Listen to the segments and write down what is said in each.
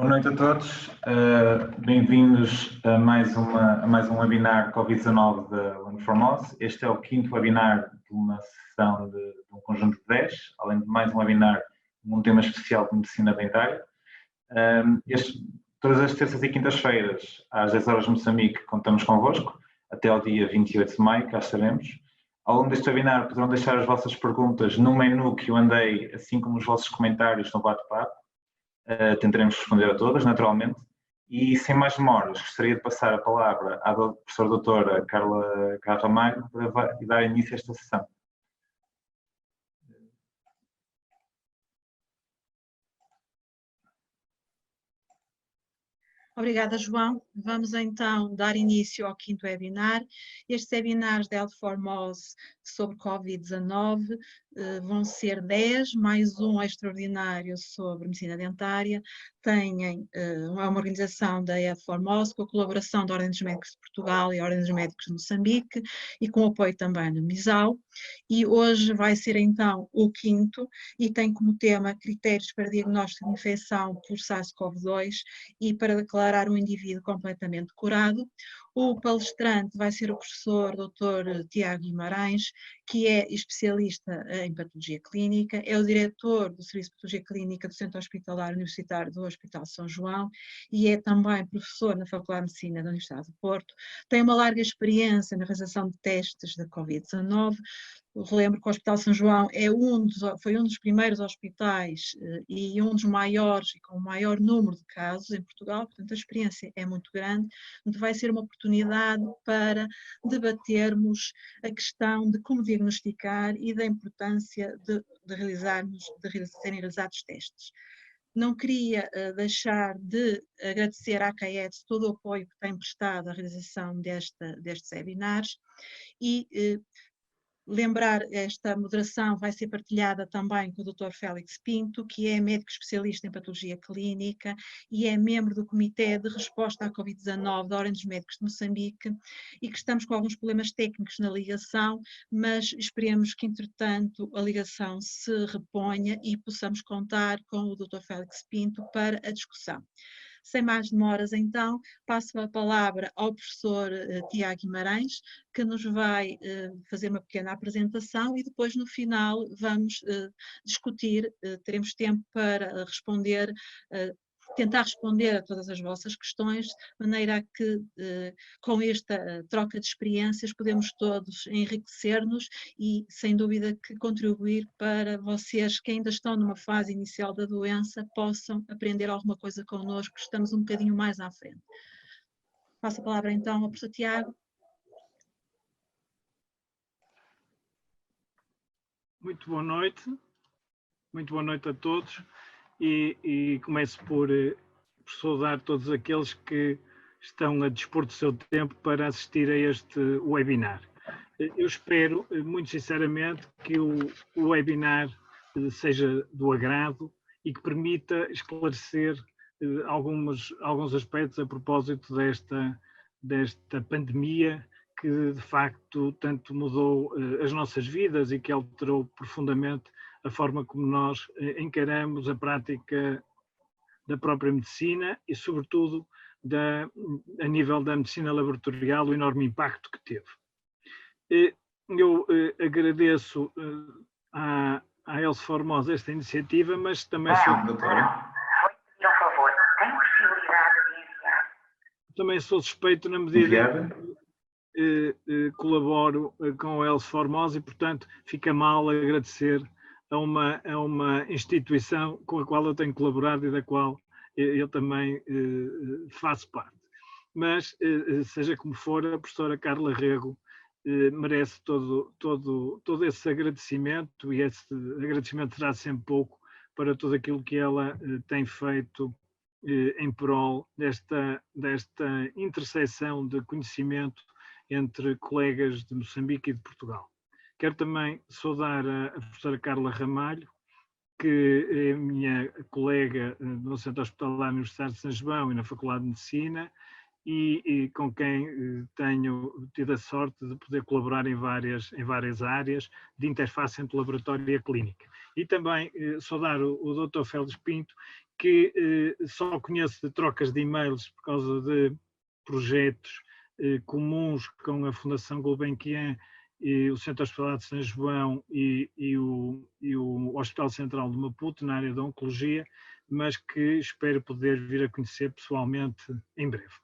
Boa noite a todos, bem-vindos a mais um webinar Covid-19 da Learn4Moz. Este é o quinto webinar de uma sessão de um conjunto de 10, além de mais um webinar com um tema especial de medicina dentária. Todas as terças e quintas-feiras, às 10 horas de Moçambique, contamos convosco, até ao dia 28 de maio, cá estaremos. Ao longo deste webinar poderão deixar as vossas perguntas no menu Q&A, assim como os vossos comentários no bate-papo. Tentaremos responder a todas, naturalmente. E, sem mais demoras, gostaria de passar a palavra à professora doutora Carla Ramalho para dar início a esta sessão. Obrigada, João. Vamos então dar início ao quinto webinar. Estes webinars da Learn4Moz sobre Covid-19 vão ser 10, mais um extraordinário sobre medicina dentária. É uma organização da Learn4Moz com a colaboração da Ordem dos Médicos de Portugal e a Ordem dos Médicos de Moçambique e com apoio também do MISAL. E hoje vai ser então o quinto e tem como tema critérios para diagnóstico de infecção por SARS-CoV-2 e para declarar um indivíduo completamente curado. O palestrante vai ser o professor Dr. Tiago Guimarães, que é especialista em patologia clínica, é o diretor do Serviço de Patologia Clínica do Centro Hospitalar Universitário do Hospital São João e é também professor na Faculdade de Medicina da Universidade do Porto. Tem uma larga experiência na realização de testes da Covid-19. Relembro que o Hospital São João foi um dos primeiros hospitais e um dos maiores e com o maior número de casos em Portugal, portanto a experiência é muito grande, então vai ser uma oportunidade para debatermos a questão de como diagnosticar e da importância de serem realizados testes. Não queria deixar de agradecer à CAEDS todo o apoio que tem prestado à realização destes webinars e lembrar, esta moderação vai ser partilhada também com o Dr. Félix Pinto, que é médico especialista em patologia clínica e é membro do Comitê de Resposta à Covid-19 da Ordem dos Médicos de Moçambique e que estamos com alguns problemas técnicos na ligação, mas esperemos que, entretanto, a ligação se reponha e possamos contar com o Dr. Félix Pinto para a discussão. Sem mais demoras, então, passo a palavra ao professor Tiago Guimarães, que nos vai fazer uma pequena apresentação e depois, no final, vamos discutir, teremos tempo para responder, tentar responder a todas as vossas questões, de maneira a que, com esta troca de experiências, podemos todos enriquecer-nos e, sem dúvida, que contribuir para vocês que ainda estão numa fase inicial da doença, possam aprender alguma coisa connosco, que estamos um bocadinho mais à frente. Passo a palavra, então, ao professor Tiago. Muito boa noite a todos e começo por saudar todos aqueles que estão a dispor do seu tempo para assistir a este webinar. Eu espero, muito sinceramente, que o webinar seja do agrado e que permita esclarecer alguns aspectos a propósito desta pandemia que, de facto, tanto mudou as nossas vidas e que alterou profundamente a forma como nós encaramos a prática da própria medicina e, sobretudo, a nível da medicina laboratorial, o enorme impacto que teve. Eu agradeço à Learn4Moz esta iniciativa, mas também sou suspeito na medida que colaboro com a Learn4Moz e, portanto, fica mal agradecer a uma instituição com a qual eu tenho colaborado e da qual eu também faço parte. Mas, seja como for, a professora Carla Rego merece todo esse agradecimento e esse agradecimento será sempre pouco para tudo aquilo que ela tem feito em prol desta interseção de conhecimento entre colegas de Moçambique e de Portugal. Quero também saudar a professora Carla Ramalho, que é minha colega no Centro Hospitalar Universitário de São João e na Faculdade de Medicina e com quem tenho tido a sorte de poder colaborar em várias áreas de interface entre laboratório e a clínica. E também saudar o Dr. Félix Pinto, que só conheço de trocas de e-mails por causa de projetos comuns com a Fundação Gulbenkian e o Centro Hospitalar de São João e o Hospital Central de Maputo, na área da Oncologia, mas que espero poder vir a conhecer pessoalmente em breve.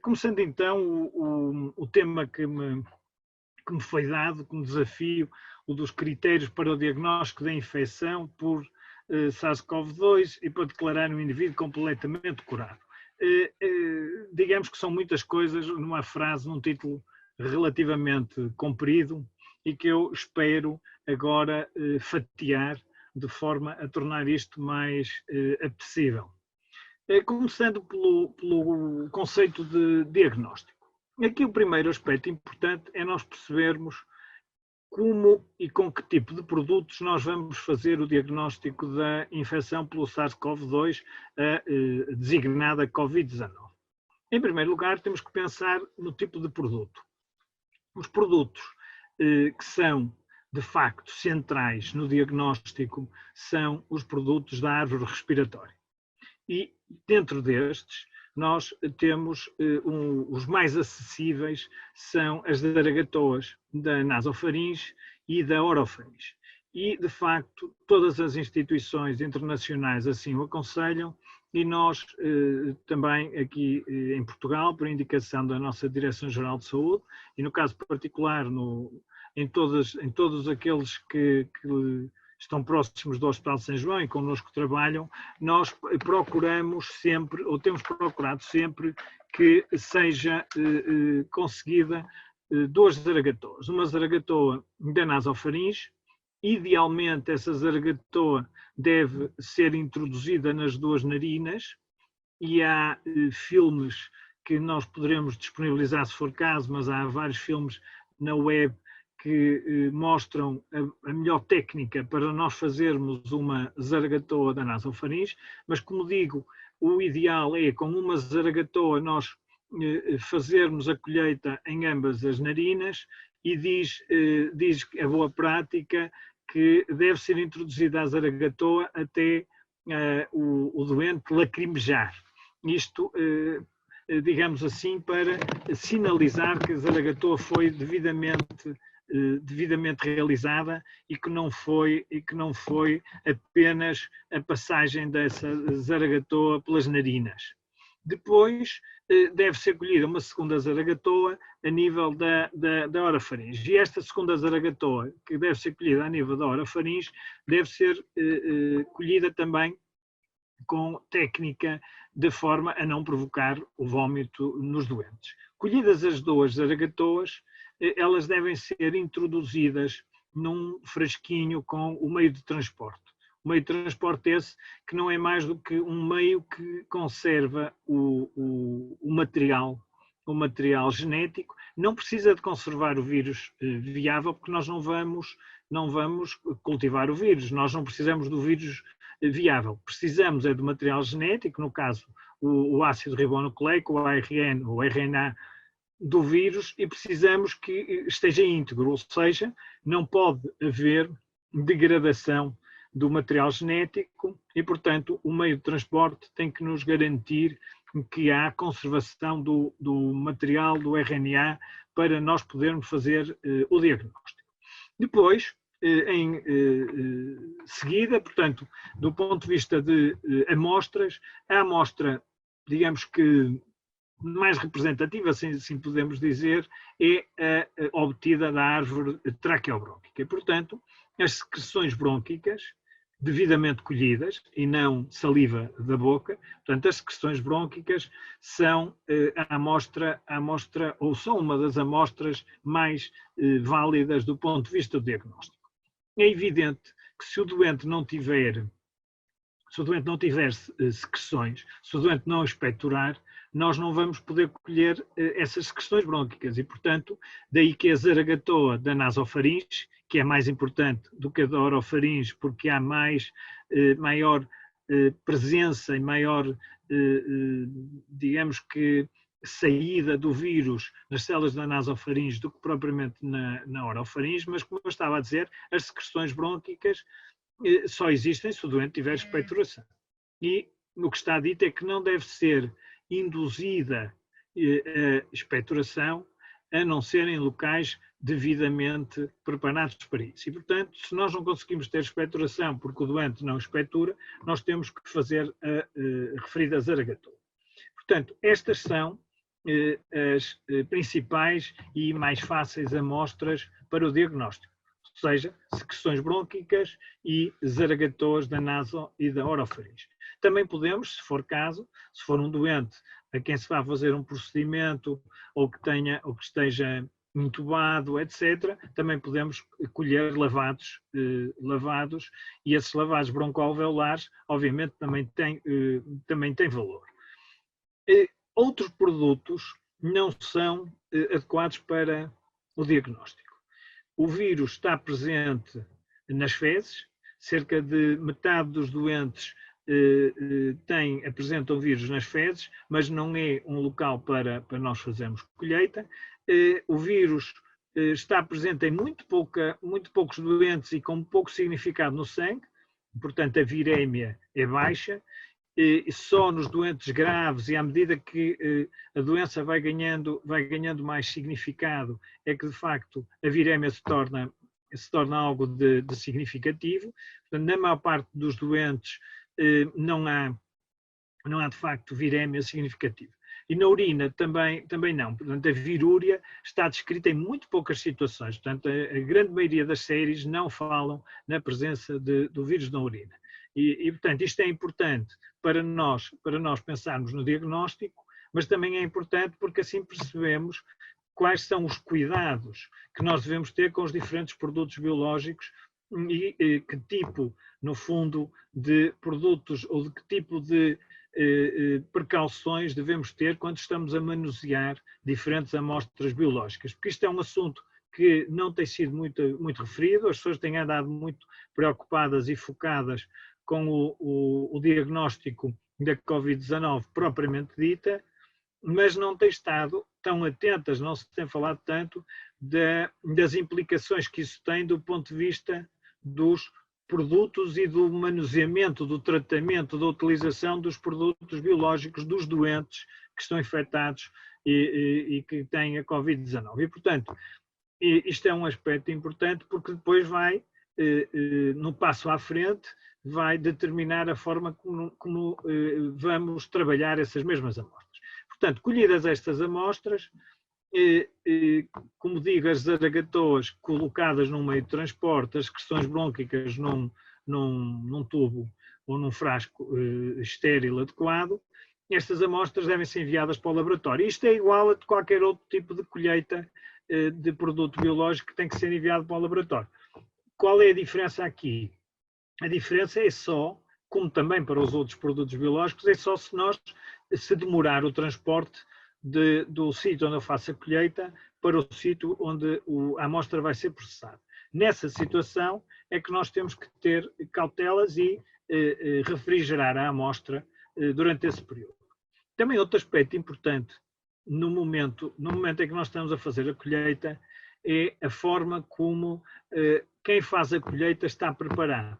Começando então o tema que me foi dado como desafio, o dos critérios para o diagnóstico da infecção por SARS-CoV-2 e para declarar um indivíduo completamente curado. Digamos que são muitas coisas numa frase, num título relativamente comprido e que eu espero agora fatiar de forma a tornar isto mais apetecível. Começando pelo conceito de diagnóstico. Aqui o primeiro aspecto importante é nós percebermos como e com que tipo de produtos nós vamos fazer o diagnóstico da infecção pelo SARS-CoV-2, designada Covid-19. Em primeiro lugar, temos que pensar no tipo de produto. Os produtos que são, de facto, centrais no diagnóstico são os produtos da árvore respiratória. E, dentro destes, nós temos os mais acessíveis, são as zaragatoas da nasofaringe e da orofaringe. E, de facto, todas as instituições internacionais assim o aconselham e nós também aqui em Portugal, por indicação da nossa Direção-Geral de Saúde, e no caso particular em todos aqueles que estão próximos do Hospital de São João e connosco trabalham, nós procuramos sempre, ou temos procurado sempre, que seja conseguida 2 zaragatoas. Uma zaragatoa da nasofaringe, idealmente essa zaragatoa deve ser introduzida nas 2 narinas e há filmes que nós poderemos disponibilizar se for caso, mas há vários filmes na web que mostram a melhor técnica para nós fazermos uma zaragatoa da nasofaringe, mas como digo, o ideal é com uma zaragatoa nós fazermos a colheita em ambas as narinas e diz a boa prática que deve ser introduzida a zaragatoa até o doente lacrimejar. Isto, digamos assim, para sinalizar que a zaragatoa foi devidamente realizada e que não foi apenas a passagem dessa zaragatoa pelas narinas. Depois deve ser colhida uma segunda zaragatoa a nível da orofaringe. E esta segunda zaragatoa, que deve ser colhida a nível da orofaringe, deve ser colhida também com técnica de forma a não provocar o vómito nos doentes. Colhidas as 2 zaragatoas, elas devem ser introduzidas num frasquinho com o meio de transporte. O meio de transporte esse que não é mais do que um meio que conserva o material genético. Não precisa de conservar o vírus viável, porque nós não vamos cultivar o vírus. Nós não precisamos do vírus viável. Precisamos é do material genético, no caso o ácido ribonucleico, o ARN ou RNA do vírus, e precisamos que esteja íntegro, ou seja, não pode haver degradação do material genético e, portanto, o meio de transporte tem que nos garantir que há conservação do material, do RNA, para nós podermos fazer o diagnóstico. Depois, em seguida, portanto, do ponto de vista de amostras, a amostra, digamos que mais representativa, assim podemos dizer, é a obtida da árvore traqueobrônquica. Portanto, as secreções brônquicas, devidamente colhidas, e não saliva da boca, portanto, as secreções brônquicas são a amostra, ou são uma das amostras mais válidas do ponto de vista do diagnóstico. É evidente que se o doente não tiver secreções, se o doente não expectorar, nós não vamos poder colher essas secreções brônquicas e, portanto, daí que a zaragatoa da nasofaringe, que é mais importante do que a da orofaringe, porque há maior presença e maior, digamos que, saída do vírus nas células da nasofaringe do que propriamente na orofaringe, mas, como eu estava a dizer, as secreções brônquicas só existem se o doente tiver expectoração. E o que está dito é que não deve ser induzida a expectoração, a não ser em locais devidamente preparados para isso. E, portanto, se nós não conseguimos ter expectoração porque o doente não expectora, nós temos que fazer a referida zaragatua. Portanto, estas são as principais e mais fáceis amostras para o diagnóstico, ou seja, secreções brônquicas e zaragatoas da naso e da orofaringe. Também podemos, se for caso, se for um doente a quem se vai fazer um procedimento ou que esteja intubado, etc., também podemos colher lavados e esses lavados broncoalveolares, obviamente, também têm valor. Outros produtos não são adequados para o diagnóstico. O vírus está presente nas fezes, cerca de metade dos doentes apresentam vírus nas fezes, mas não é um local para nós fazermos colheita. O vírus está presente em muito poucos doentes e com pouco significado no sangue, portanto a virémia é baixa. Só nos doentes graves e à medida que a doença vai ganhando mais significado é que de facto a virémia se torna algo de significativo. Portanto, na maior parte dos doentes não há de facto virémia significativa. E na urina também não. Portanto, a virúria está descrita em muito poucas situações. Portanto, a grande maioria das séries não falam na presença do vírus na urina. E, portanto, isto é importante para nós pensarmos no diagnóstico, mas também é importante porque assim percebemos quais são os cuidados que nós devemos ter com os diferentes produtos biológicos e que tipo, no fundo, de produtos ou de que tipo de precauções devemos ter quando estamos a manusear diferentes amostras biológicas. Porque isto é um assunto que não tem sido muito referido, as pessoas têm andado muito preocupadas e focadas com o diagnóstico da Covid-19 propriamente dita, mas não têm estado tão atentas, não se tem falado tanto das implicações que isso tem do ponto de vista dos produtos e do manuseamento, do tratamento, da utilização dos produtos biológicos dos doentes que estão infectados e que têm a Covid-19. E, portanto, isto é um aspecto importante porque depois vai, no passo à frente, vai determinar a forma como vamos trabalhar essas mesmas amostras. Portanto, colhidas estas amostras, como digo, as zaragatoas colocadas num meio de transporte, as secreções brônquicas num tubo ou num frasco estéril adequado, estas amostras devem ser enviadas para o laboratório. Isto é igual a qualquer outro tipo de colheita de produto biológico que tem que ser enviado para o laboratório. Qual é a diferença aqui? A diferença é só, como também para os outros produtos biológicos, é só se demorar o transporte do sítio onde eu faço a colheita para o sítio onde a amostra vai ser processada. Nessa situação é que nós temos que ter cautelas e refrigerar a amostra durante esse período. Também outro aspecto importante no momento em que nós estamos a fazer a colheita é a forma como quem faz a colheita está preparado.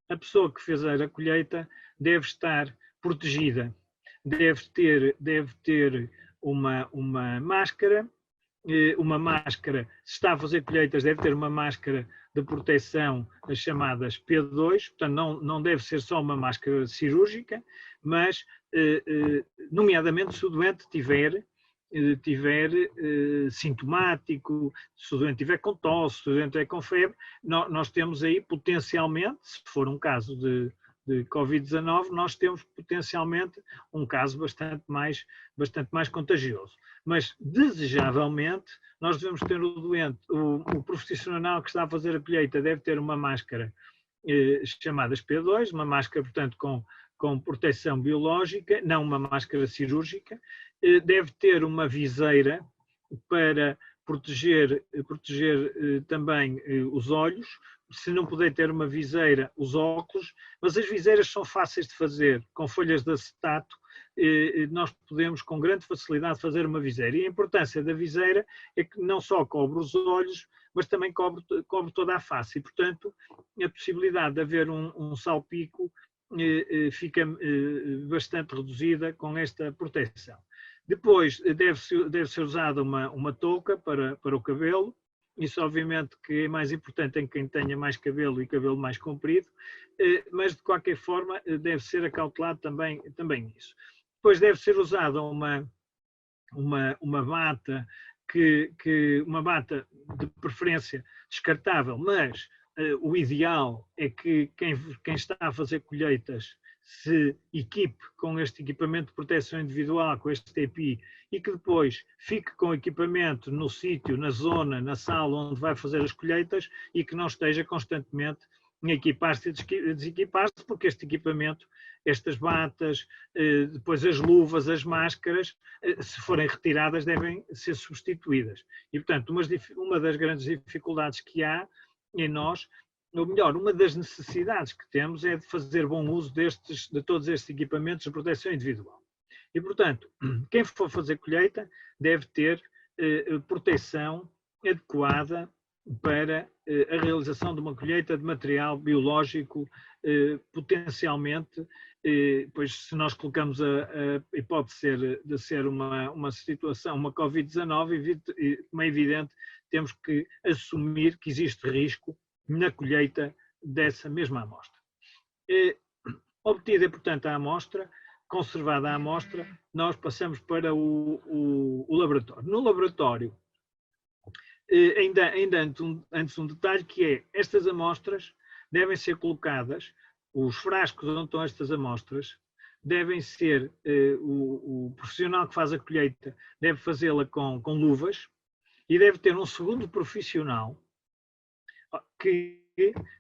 A pessoa que fez a colheita deve estar protegida, deve ter uma máscara, se está a fazer colheitas deve ter uma máscara de proteção, as chamadas P2, portanto não deve ser só uma máscara cirúrgica, mas nomeadamente se o doente tiver sintomático, se o doente tiver com tosse, se o doente tiver com febre, nós temos aí potencialmente, se for um caso de Covid-19, nós temos potencialmente um caso bastante mais contagioso. Mas, desejavelmente, nós devemos ter o doente, o profissional que está a fazer a colheita deve ter uma máscara chamada P2, uma máscara, portanto, com proteção biológica, não uma máscara cirúrgica, deve ter uma viseira para proteger também os olhos, se não puder ter uma viseira, os óculos, mas as viseiras são fáceis de fazer, com folhas de acetato, nós podemos com grande facilidade fazer uma viseira. E a importância da viseira é que não só cobre os olhos, mas também cobre toda a face. E, portanto, a possibilidade de haver um salpico fica bastante reduzida com esta proteção. Depois deve ser usada uma touca para o cabelo. Isso obviamente que é mais importante em quem tenha mais cabelo e cabelo mais comprido, mas de qualquer forma deve ser acautelado também isso. Depois deve ser usada uma bata uma bata de preferência descartável, mas o ideal é que quem está a fazer colheitas se equipe com este equipamento de proteção individual, com este EPI, e que depois fique com o equipamento no sítio, na zona, na sala onde vai fazer as colheitas e que não esteja constantemente a equipar-se e desequipar-se, porque este equipamento, estas batas, depois as luvas, as máscaras, se forem retiradas, devem ser substituídas. E, portanto, uma das grandes dificuldades que há em nós, ou melhor, uma das necessidades que temos é de fazer bom uso de todos estes equipamentos de proteção individual. E, portanto, quem for fazer colheita deve ter proteção adequada para a realização de uma colheita de material biológico, potencialmente, pois se nós colocamos a hipótese de ser uma situação, uma Covid-19, como é evidente, temos que assumir que existe risco na colheita dessa mesma amostra. Obtida, portanto, a amostra, conservada a amostra, nós passamos para o laboratório. No laboratório, ainda antes um detalhe, que é, estas amostras devem ser colocadas, os frascos onde estão estas amostras, devem ser, o profissional que faz a colheita deve fazê-la com luvas e deve ter um segundo profissional que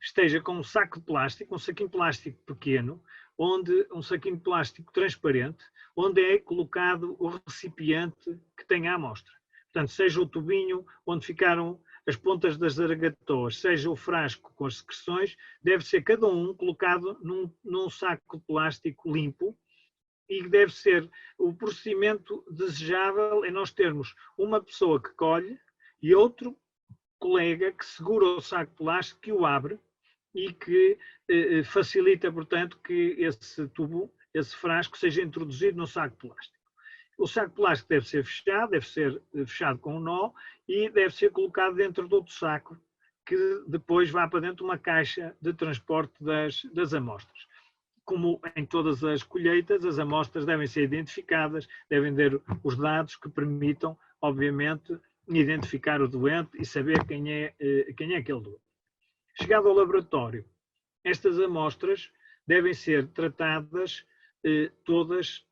esteja com um saco de plástico, um saquinho de plástico pequeno, um saquinho de plástico transparente, onde é colocado o recipiente que tem a amostra. Portanto, seja o tubinho onde ficaram as pontas das zaragatoas, seja o frasco com as secreções, deve ser cada um colocado num saco de plástico limpo, e deve ser o procedimento desejável é nós termos uma pessoa que colhe e outro colega que segura o saco de plástico, que o abre e que facilita, portanto, que esse tubo, esse frasco, seja introduzido no saco de plástico. O saco de plástico deve ser fechado com um nó e deve ser colocado dentro de outro saco, que depois vá para dentro de uma caixa de transporte das amostras. Como em todas as colheitas, as amostras devem ser identificadas, devem ter os dados que permitam, obviamente, identificar o doente e saber quem é aquele doente. Chegado ao laboratório, estas amostras devem ser tratadas todas,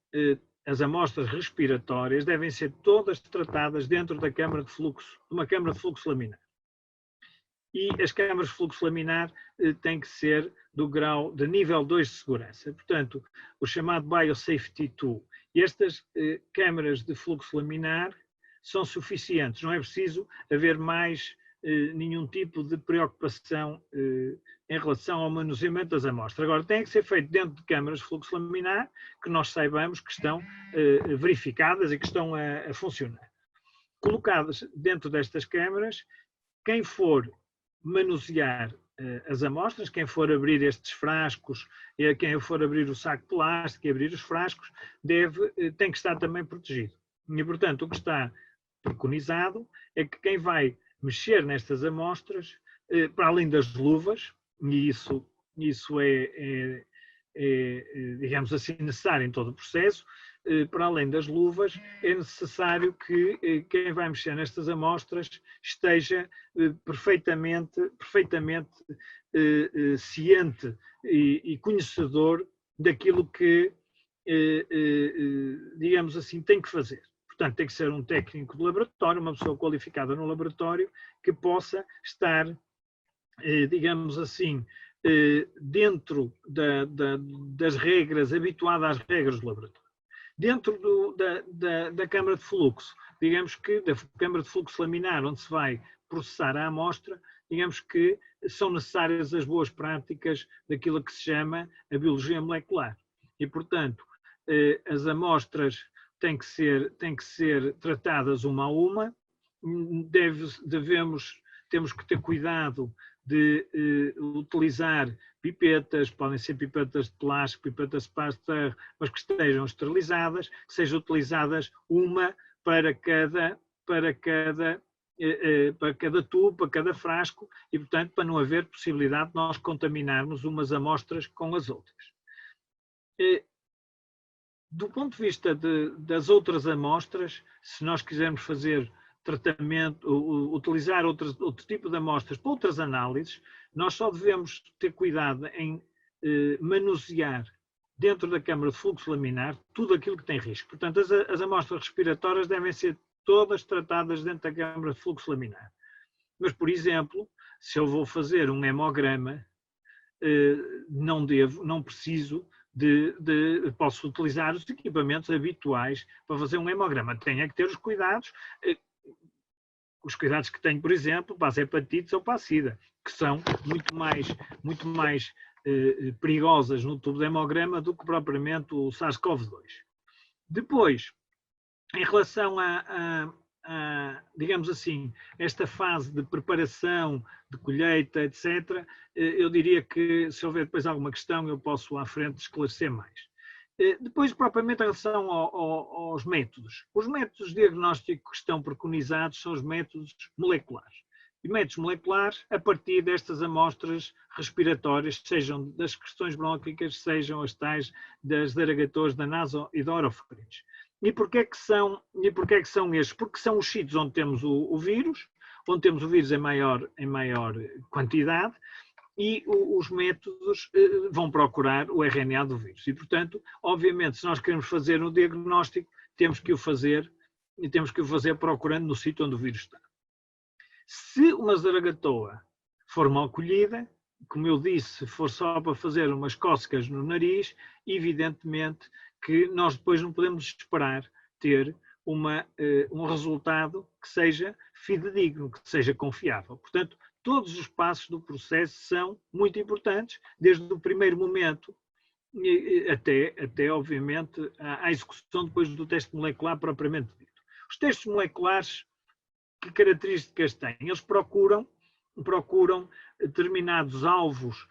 as amostras respiratórias devem ser todas tratadas dentro da câmara de fluxo, de uma câmara de fluxo laminar. E as câmaras de fluxo laminar têm que ser do grau de nível 2 de segurança. Portanto, o chamado Biosafety 2. E estas câmaras de fluxo laminar são suficientes, não é preciso haver mais nenhum tipo de preocupação em relação ao manuseamento das amostras. Agora, tem que ser feito dentro de câmaras de fluxo laminar que nós saibamos que estão verificadas e que estão a funcionar. Colocadas dentro destas câmaras, quem for manusear as amostras, quem for abrir estes frascos, quem for abrir o saco de plástico e abrir os frascos, tem que estar também protegido. E, portanto, o que está preconizado é que quem vai mexer nestas amostras, para além das luvas, e isso é, digamos assim, necessário em todo o processo, para além das luvas, é necessário que quem vai mexer nestas amostras esteja perfeitamente ciente e conhecedor daquilo que, digamos assim, tem que fazer. Portanto, tem que ser um técnico de laboratório, uma pessoa qualificada no laboratório, que possa estar, digamos assim, dentro das regras, habituada às regras do laboratório. Dentro da câmara de fluxo, digamos que da câmara de fluxo laminar, onde se vai processar a amostra, digamos que são necessárias as boas práticas daquilo que se chama a biologia molecular. E, portanto, as amostras têm que ser tratadas uma a uma, devemos temos que ter cuidado de utilizar pipetas, podem ser pipetas de plástico, pipetas de Pasteur, mas que estejam esterilizadas, que sejam utilizadas uma para cada tubo, para cada frasco, e, portanto, para não haver possibilidade de nós contaminarmos umas amostras com as outras. Do ponto de vista das outras amostras, se nós quisermos fazer tratamento, utilizar outro tipo de amostras para outras análises, nós só devemos ter cuidado em manusear dentro da câmara de fluxo laminar tudo aquilo que tem risco. Portanto, as amostras respiratórias devem ser todas tratadas dentro da câmara de fluxo laminar. Mas, por exemplo, se eu vou fazer um hemograma, não preciso posso utilizar os equipamentos habituais para fazer um hemograma. Tenho que ter os cuidados que tenho, por exemplo, para as hepatites ou para a SIDA, que são muito mais perigosas no tubo de hemograma do que propriamente o SARS-CoV-2. Depois, em relação digamos assim, esta fase de preparação, de colheita, etc., eu diria que, se houver depois alguma questão, eu posso à frente esclarecer mais. Depois, propriamente, em relação aos métodos. Os métodos diagnósticos que estão preconizados são os métodos moleculares. E métodos moleculares a partir destas amostras respiratórias, sejam das secreções brônquicas, sejam as tais das derogatórias da naso e da orofaringe. E porquê é que são estes? Porque são os sítios onde temos o vírus em maior quantidade, e os métodos vão procurar o RNA do vírus. E, portanto, obviamente, se nós queremos fazer um diagnóstico, temos que o fazer procurando no sítio onde o vírus está. Se uma zaragatoa for mal colhida, como eu disse, se for só para fazer umas cócegas no nariz, evidentemente que nós depois não podemos esperar ter um resultado que seja fidedigno, que seja confiável. Portanto, todos os passos do processo são muito importantes, desde o primeiro momento até obviamente, à execução depois do teste molecular propriamente dito. Os testes moleculares, que características têm? Eles procuram determinados alvos,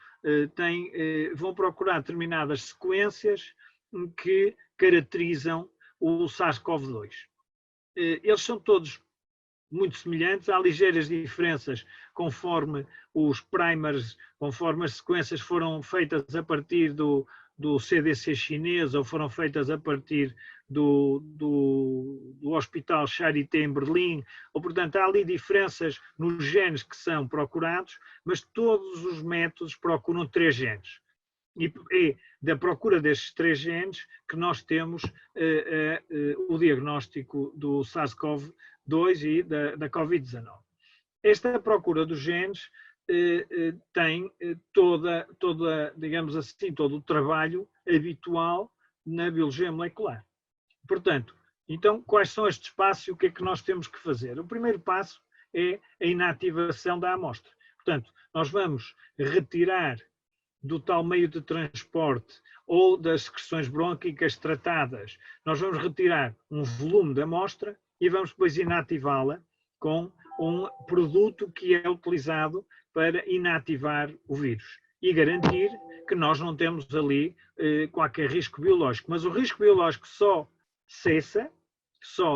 vão procurar determinadas sequências que caracterizam o SARS-CoV-2. Eles são todos muito semelhantes, há ligeiras diferenças conforme os primers, conforme as sequências foram feitas a partir do CDC chinês ou foram feitas a partir do Hospital Charité em Berlim, ou portanto há ali diferenças nos genes que são procurados, mas todos os métodos procuram 3 genes. E é da procura destes 3 genes que nós temos o diagnóstico do SARS-CoV-2 e da Covid-19. Esta procura dos genes tem digamos assim, todo o trabalho habitual na biologia molecular. Portanto, então, quais são estes passos e o que é que nós temos que fazer? O primeiro passo é a inativação da amostra. Portanto, nós vamos retirar do tal meio de transporte ou das secreções brônquicas tratadas, nós vamos retirar um volume da amostra e vamos depois inativá-la com um produto que é utilizado para inativar o vírus e garantir que nós não temos ali qualquer risco biológico. Mas o risco biológico só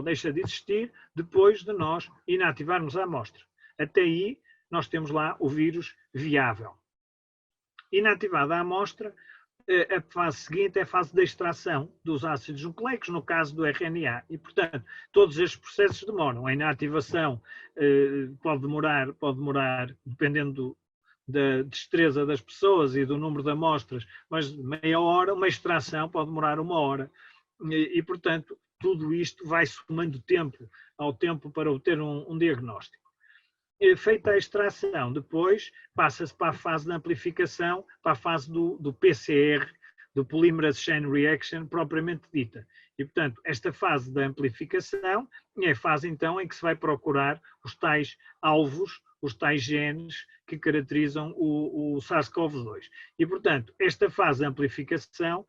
deixa de existir depois de nós inativarmos a amostra. Até aí, nós temos lá o vírus viável. Inativada a amostra, a fase seguinte é a fase de extração dos ácidos nucleicos, no caso do RNA. E, portanto, todos estes processos demoram. A inativação pode demorar, dependendo da destreza das pessoas e do número de amostras, mas meia hora. Uma extração pode demorar 1 hora. E, portanto, tudo isto vai somando tempo ao tempo para obter um diagnóstico. Feita a extração, depois passa-se para a fase de amplificação, para a fase do PCR, do Polymerase Chain Reaction, propriamente dita. E, portanto, esta fase da amplificação é a fase, então, em que se vai procurar os tais alvos, os tais genes que caracterizam o SARS-CoV-2. E, portanto, esta fase de amplificação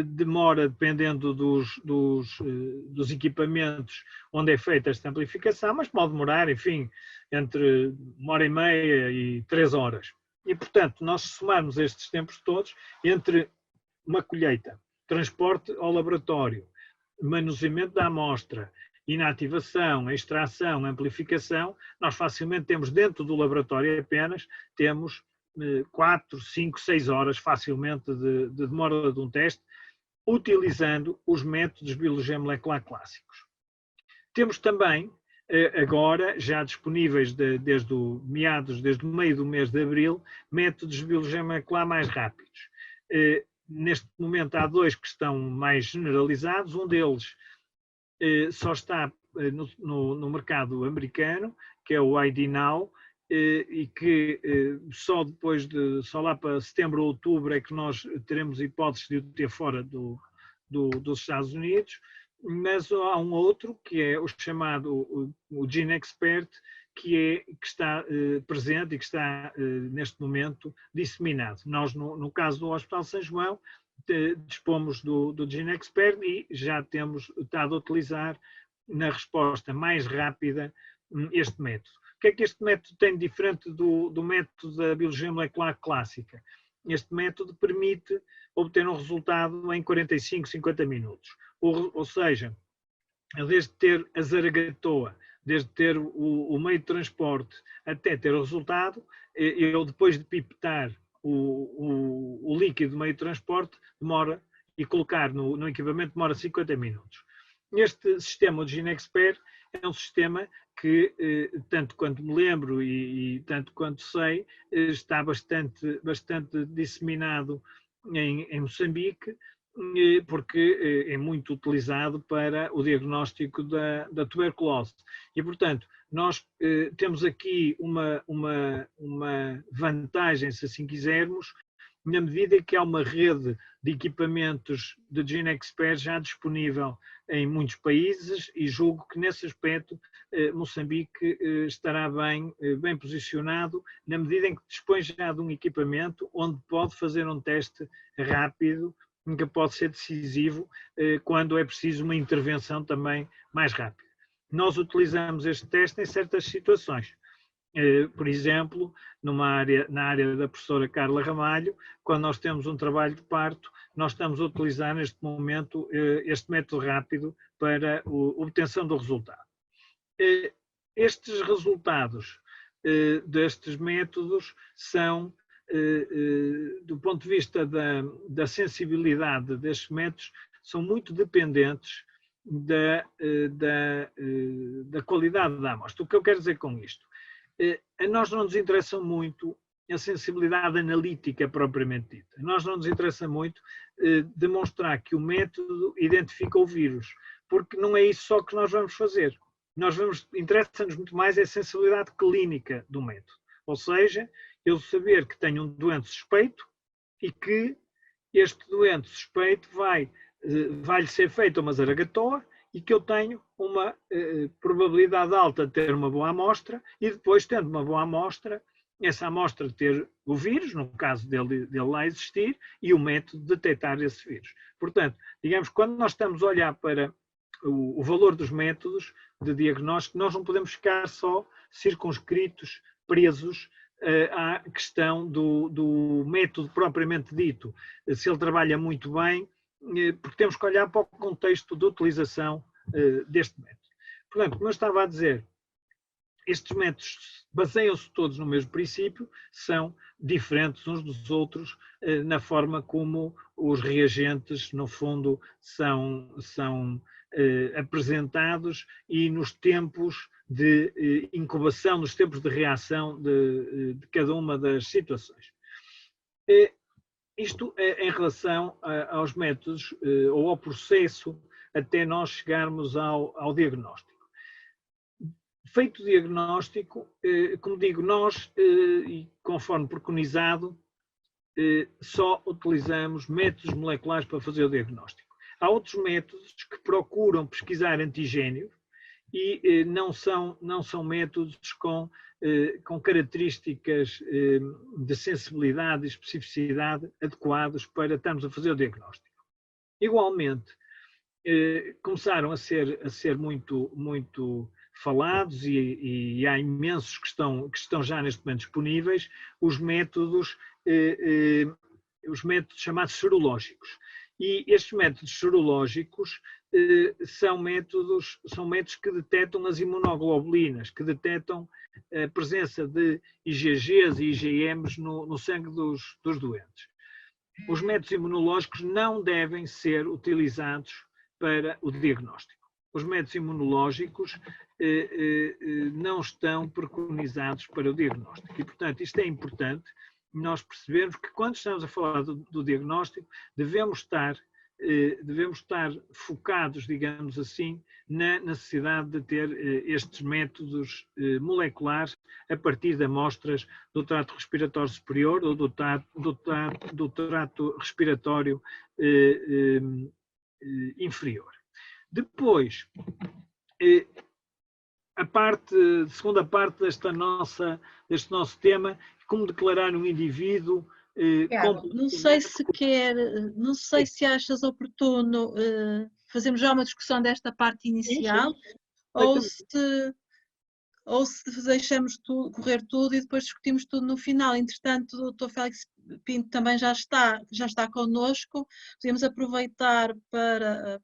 demora, dependendo dos equipamentos onde é feita esta amplificação, mas pode demorar, enfim, entre 1h30 e 3 horas. E, portanto, nós somarmos estes tempos todos entre uma colheita, transporte ao laboratório, manuseamento da amostra, inativação, extração, amplificação, nós facilmente temos dentro do laboratório apenas, temos 4, 5, 6 horas facilmente de demora de um teste, utilizando os métodos de biologia molecular clássicos. Temos também, agora, já disponíveis desde o meio do mês de abril, métodos de biologia molecular mais rápidos. Neste momento há 2 que estão mais generalizados, um deles só está no mercado americano, que é o ID-Now, e que só lá para setembro ou outubro é que nós teremos hipótese de o ter fora dos Estados Unidos, mas há um outro, que é o chamado o GeneXpert, que está presente e que está neste momento disseminado. Nós, no caso do Hospital São João, dispomos do GeneXpert e já temos estado a utilizar na resposta mais rápida este método. O que é que este método tem de diferente do método da biologia molecular clássica? Este método permite obter um resultado em 45, 50 minutos. Ou seja, desde ter a zaragatoa, desde ter o meio de transporte até ter o resultado, eu depois de pipetar o líquido do meio de transporte demora, e colocar no equipamento demora 50 minutos. Este sistema de GeneXpert é um sistema que, tanto quanto me lembro e tanto quanto sei, está bastante disseminado em Moçambique, porque é muito utilizado para o diagnóstico da tuberculose. E, portanto, nós temos aqui uma vantagem, se assim quisermos, na medida que há uma rede de equipamentos de GeneXpert já disponível em muitos países, e julgo que nesse aspecto Moçambique estará bem posicionado, na medida em que dispõe já de um equipamento onde pode fazer um teste rápido, que pode ser decisivo quando é preciso uma intervenção também mais rápida. Nós utilizamos este teste em certas situações. Por exemplo, na área da professora Carla Ramalho, quando nós temos um trabalho de parto, nós estamos a utilizar neste momento este método rápido para a obtenção do resultado. Estes resultados destes métodos são, do ponto de vista da sensibilidade destes métodos, são muito dependentes da qualidade da amostra. O que eu quero dizer com isto? A nós não nos interessa muito a sensibilidade analítica propriamente dita. A nós não nos interessa muito demonstrar que o método identifica o vírus, porque não é isso só que nós vamos fazer. Interessa-nos muito mais a sensibilidade clínica do método. Ou seja, eu saber que tenho um doente suspeito e que este doente suspeito vai-lhe ser feita uma zaragatoa e que eu tenho uma probabilidade alta de ter uma boa amostra, e depois, tendo uma boa amostra, essa amostra ter o vírus, no caso dele lá existir, e o método de detectar esse vírus. Portanto, digamos, quando nós estamos a olhar para o valor dos métodos de diagnóstico, nós não podemos ficar só circunscritos, presos à questão do método propriamente dito, se ele trabalha muito bem, porque temos que olhar para o contexto de utilização deste método. Portanto, como eu estava a dizer, estes métodos baseiam-se todos no mesmo princípio, são diferentes uns dos outros na forma como os reagentes, no fundo, são apresentados e nos tempos de incubação, nos tempos de reação de cada uma das situações. Isto é em relação aos métodos ou ao processo até nós chegarmos ao diagnóstico. Feito o diagnóstico, como digo, nós, e conforme preconizado, só utilizamos métodos moleculares para fazer o diagnóstico. Há outros métodos que procuram pesquisar antigénio e não são métodos com características de sensibilidade e especificidade adequados para estarmos a fazer o diagnóstico. Igualmente, começaram a ser muito falados e há imensos que estão já neste momento disponíveis, os métodos chamados serológicos. E estes métodos serológicos são métodos que detectam as imunoglobulinas, que detectam a presença de IgGs e IgMs no sangue dos doentes. Os métodos imunológicos não devem ser utilizados para o diagnóstico. Os métodos imunológicos não estão preconizados para o diagnóstico. E, portanto, isto é importante nós percebermos que quando estamos a falar do diagnóstico, devemos estar focados, digamos assim, na necessidade de ter estes métodos moleculares a partir de amostras do trato respiratório superior ou do trato respiratório inferior. Depois, segunda parte deste nosso tema, como declarar um indivíduo. Não sei se achas oportuno fazermos já uma discussão desta parte inicial, sim. ou se deixamos correr tudo e depois discutimos tudo no final. Entretanto, o Dr. Félix Pinto também já está connosco, podemos aproveitar para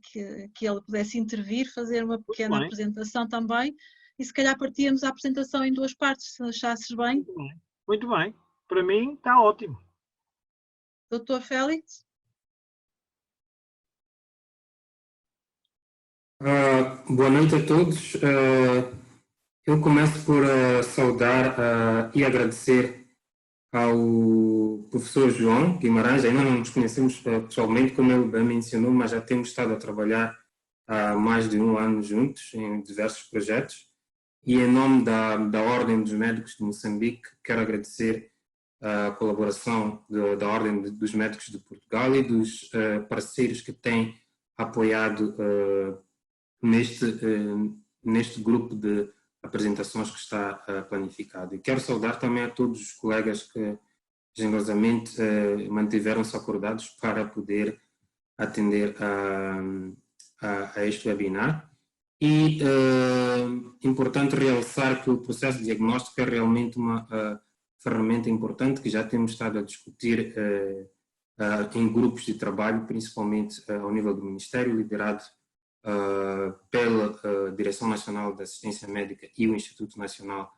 que ele pudesse intervir, fazer uma pequena apresentação também, e se calhar partíamos a apresentação em duas partes, se achasses bem. Muito bem. Para mim está ótimo. Dr. Félix? Boa noite a todos. Eu começo por saudar e agradecer ao professor João Guimarães. Ainda não nos conhecemos pessoalmente, como ele bem mencionou, mas já temos estado a trabalhar há mais de 1 ano juntos em diversos projetos. E em nome da Ordem dos Médicos de Moçambique, quero agradecer a colaboração da Ordem dos Médicos de Portugal e dos parceiros que têm apoiado neste grupo de apresentações que está planificado. E quero saudar também a todos os colegas que generosamente mantiveram-se acordados para poder atender a este webinar. E importante realçar que o processo de diagnóstico é realmente uma ferramenta importante que já temos estado a discutir em grupos de trabalho, principalmente ao nível do Ministério, liderado pela Direção Nacional de Assistência Médica e o Instituto Nacional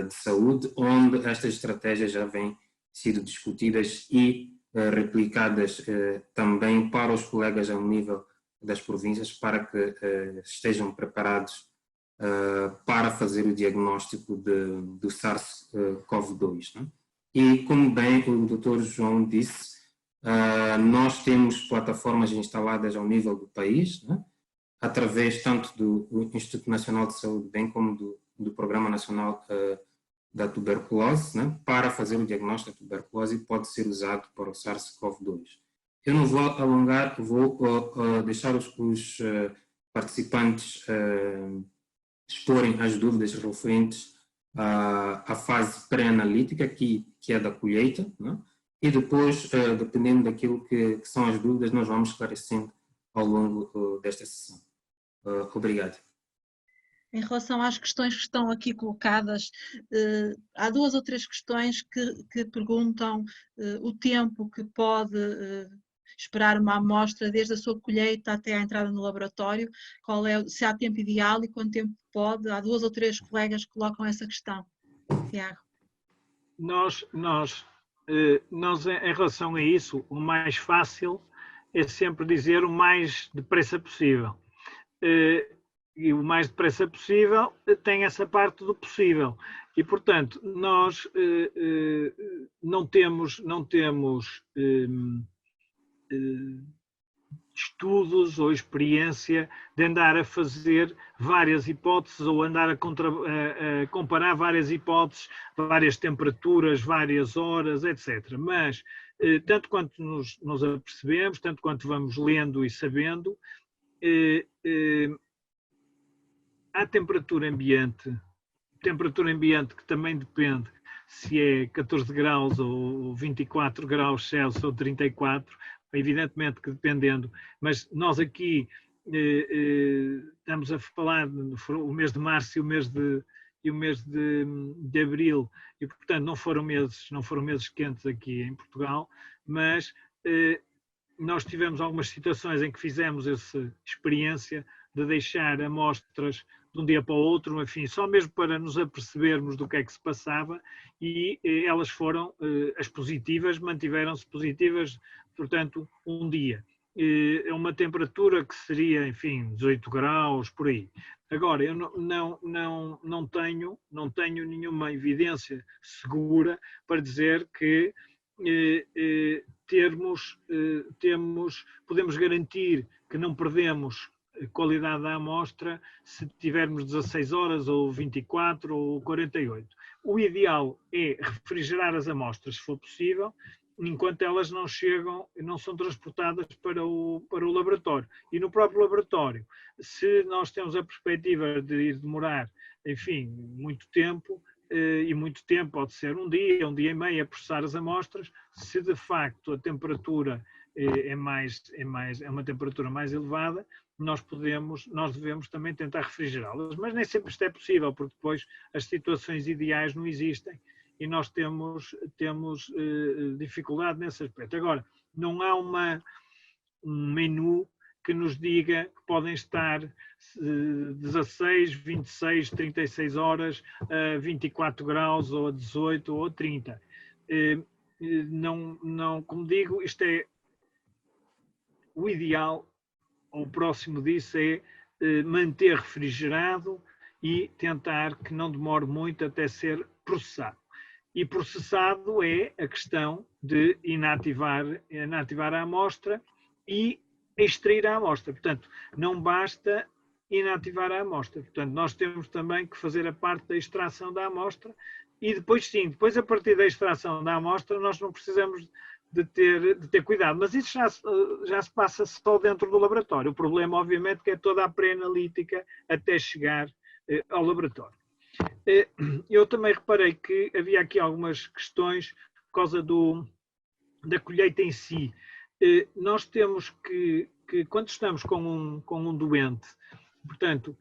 de Saúde, onde estas estratégias já vêm sido discutidas e replicadas também para os colegas ao nível das províncias, para que estejam preparados para fazer o diagnóstico do SARS-CoV-2. Né? E como bem o Dr. João disse, nós temos plataformas instaladas ao nível do país, né? Através tanto do Instituto Nacional de Saúde, bem como do Programa Nacional da Tuberculose, né? Para fazer o diagnóstico da tuberculose, pode ser usado para o SARS-CoV-2. Eu não vou alongar, vou deixar os participantes exporem as dúvidas referentes à fase pré-analítica, que é da colheita, né? E depois, dependendo daquilo que são as dúvidas, nós vamos esclarecendo ao longo desta sessão. Obrigado. Em relação às questões que estão aqui colocadas, há 2 ou 3 questões que perguntam o tempo que pode esperar uma amostra desde a sua colheita até à entrada no laboratório, se há tempo ideal e quanto tempo pode. Há 2 ou 3 colegas que colocam essa questão. Tiago. Nós em relação a isso, o mais fácil é sempre dizer o mais depressa possível. E o mais depressa possível tem essa parte do possível. E, portanto, nós não temos estudos ou experiência de andar a fazer várias hipóteses ou andar a comparar várias hipóteses, várias temperaturas, várias horas, etc. Mas, tanto quanto nos apercebemos, tanto quanto vamos lendo e sabendo, a temperatura ambiente que também depende se é 14 graus ou 24 graus Celsius ou 34, evidentemente que dependendo, mas nós aqui estamos a falar o mês de março e o mês de abril, e portanto não foram meses quentes aqui em Portugal, mas nós tivemos algumas situações em que fizemos essa experiência de deixar amostras de um dia para o outro, enfim, só mesmo para nos apercebermos do que é que se passava, e elas foram, as positivas, mantiveram-se positivas, portanto, um dia. É uma temperatura que seria, enfim, 18 graus, por aí. Agora, eu não tenho nenhuma evidência segura para dizer que podemos garantir que não perdemos qualidade da amostra se tivermos 16 horas ou 24 ou 48. O ideal é refrigerar as amostras, se for possível, enquanto elas não chegam, não são transportadas para o laboratório. E no próprio laboratório, se nós temos a perspectiva de ir demorar, enfim, muito tempo, e muito tempo pode ser um dia e meio a processar as amostras, se de facto a temperatura é uma temperatura mais elevada, nós devemos também tentar refrigerá-las, mas nem sempre isto é possível, porque depois as situações ideais não existem e nós temos dificuldade nesse aspecto. Agora, não há um menu que nos diga que podem estar 16, 26, 36 horas, a 24 graus, ou a 18, ou a 30. Como digo, isto é o ideal, ou o próximo disso é manter refrigerado e tentar que não demore muito até ser processado. E processado é a questão de inativar a amostra e extrair a amostra. Portanto, não basta inativar a amostra. Portanto, nós temos também que fazer a parte da extração da amostra e depois depois a partir da extração da amostra nós não precisamos de ter cuidado. Mas isso já se passa só dentro do laboratório. O problema, obviamente, que é toda a pré-analítica até chegar ao laboratório. Eu também reparei que havia aqui algumas questões por causa da colheita em si. Nós temos que quando estamos com um doente, portanto,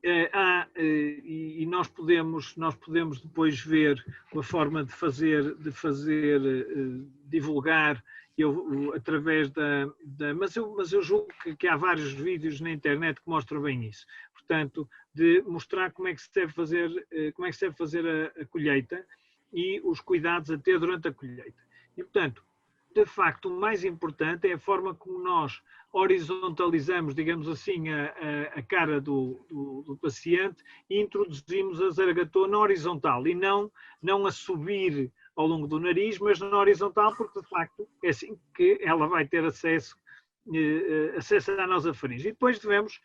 e nós podemos depois ver uma forma de fazer divulgar através mas eu julgo que há vários vídeos na internet que mostram bem isso. Portanto, de mostrar como é que se deve fazer a colheita e os cuidados a ter durante a colheita. E, portanto, de facto, o mais importante é a forma como nós horizontalizamos, digamos assim, a cara do paciente e introduzimos a zaragatua na horizontal e não a subir ao longo do nariz, mas na horizontal, porque de facto é assim que ela vai ter acesso à nossa faringe. E depois devemos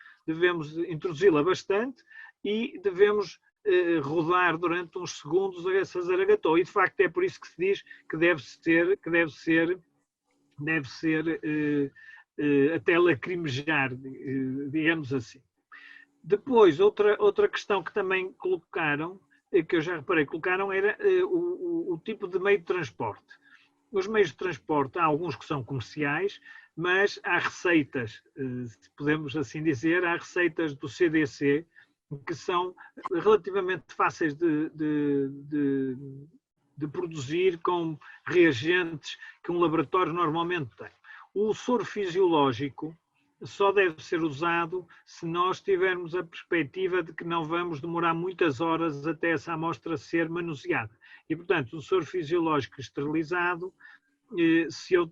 introduzi-la bastante e devemos rodar durante uns segundos essa zaragatua. E de facto é por isso que se diz que deve ser até lacrimejar, digamos assim. Depois, outra questão que também colocaram, que eu já reparei, era o tipo de meio de transporte. Os meios de transporte, há alguns que são comerciais, mas há receitas, podemos assim dizer, há receitas do CDC que são relativamente fáceis de produzir com reagentes que um laboratório normalmente tem. O soro fisiológico só deve ser usado se nós tivermos a perspectiva de que não vamos demorar muitas horas até essa amostra ser manuseada. E, portanto, o soro fisiológico esterilizado, se eu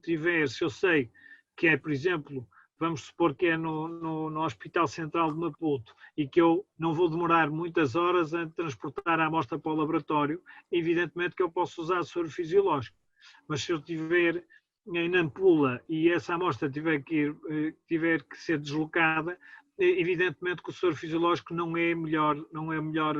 sei que é, por exemplo, vamos supor que é no Hospital Central de Maputo e que eu não vou demorar muitas horas a transportar a amostra para o laboratório, evidentemente que eu posso usar soro fisiológico. Mas se eu tiver em Nampula e essa amostra tiver que ser deslocada, evidentemente que o soro fisiológico não é o melhor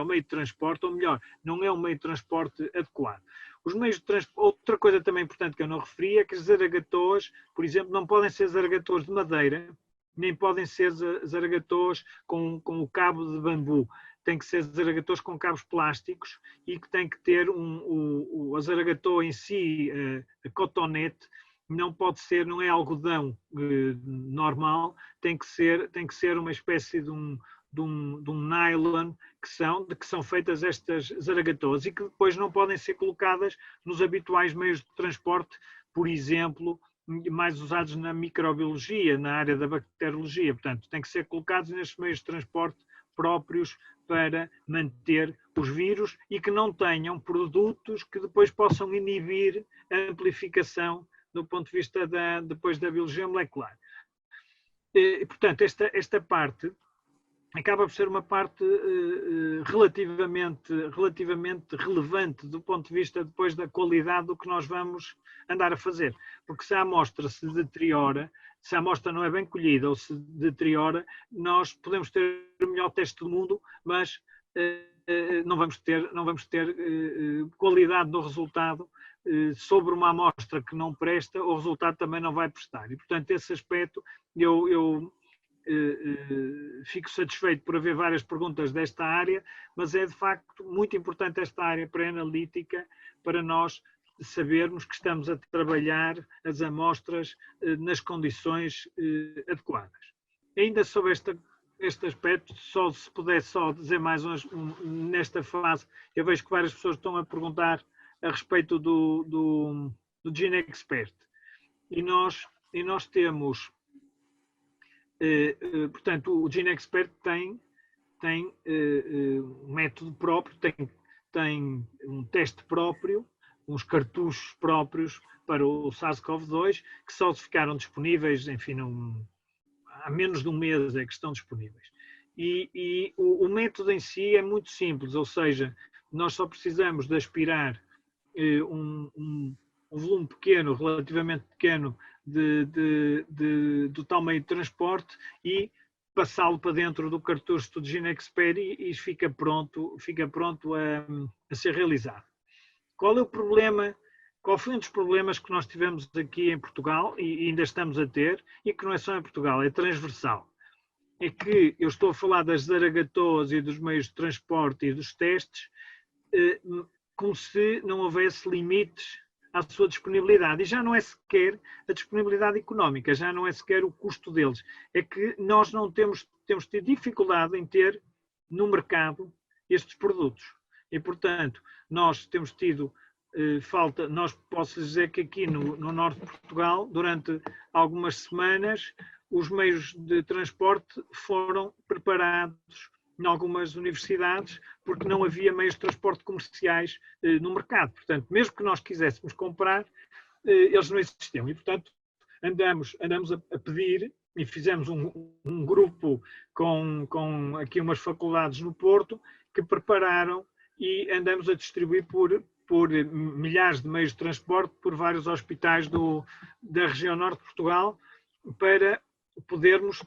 meio de transporte, ou melhor, não é um meio de transporte adequado. Os meios de transporte, outra coisa também importante que eu não referi é que as zaragatoas, por exemplo, não podem ser zaragatoas de madeira, nem podem ser zaragatoas com o cabo de bambu. Tem que ser zaragatoas com cabos plásticos e que tem que ter a zaragatoa em si, a cotonete, não pode ser, não é algodão normal, tem que ser uma espécie de um nylon que são feitas estas zaragatoas e que depois não podem ser colocadas nos habituais meios de transporte, por exemplo, mais usados na microbiologia, na área da bacteriologia. Portanto, tem que ser colocados nestes meios de transporte próprios para manter os vírus e que não tenham produtos que depois possam inibir a amplificação do ponto de vista depois da biologia molecular. E, portanto, esta parte acaba por ser uma parte relativamente relevante do ponto de vista depois da qualidade do que nós vamos andar a fazer. Porque se a amostra se deteriora, se a amostra não é bem colhida ou se deteriora, nós podemos ter o melhor teste do mundo, mas não vamos ter qualidade no resultado. Sobre uma amostra que não presta, o resultado também não vai prestar. E, portanto, esse aspecto eu fico satisfeito por haver várias perguntas desta área, mas é de facto muito importante esta área pré-analítica para nós sabermos que estamos a trabalhar as amostras nas condições adequadas. Ainda sobre este aspecto, só se pudesse só dizer mais nesta fase, eu vejo que várias pessoas estão a perguntar a respeito do GeneXpert. E nós temos, portanto, o GeneXpert tem um método próprio, tem um teste próprio, uns cartuchos próprios para o SARS-CoV-2, que só ficaram disponíveis, enfim, há menos de um mês é que estão disponíveis. E o método em si é muito simples, ou seja, nós só precisamos de aspirar um volume pequeno, relativamente pequeno, do tal meio de transporte e passá-lo para dentro do cartucho do GeneXpert e fica pronto a ser realizado. Qual é o problema? Qual foi um dos problemas que nós tivemos aqui em Portugal e ainda estamos a ter, e que não é só em Portugal, é transversal? É que eu estou a falar das zaragatoas e dos meios de transporte e dos testes, como se não houvesse limites à sua disponibilidade. E já não é sequer a disponibilidade económica, já não é sequer o custo deles. É que nós não temos tido dificuldade em ter no mercado estes produtos. E, portanto, nós temos tido falta, posso dizer que aqui no norte de Portugal, durante algumas semanas, os meios de transporte foram preparados em algumas universidades, porque não havia meios de transporte comerciais no mercado. Portanto, mesmo que nós quiséssemos comprar, eles não existiam. E, portanto, andamos a pedir, e fizemos um grupo com aqui umas faculdades no Porto, que prepararam e andamos a distribuir por milhares de meios de transporte por vários hospitais da região norte de Portugal, para podermos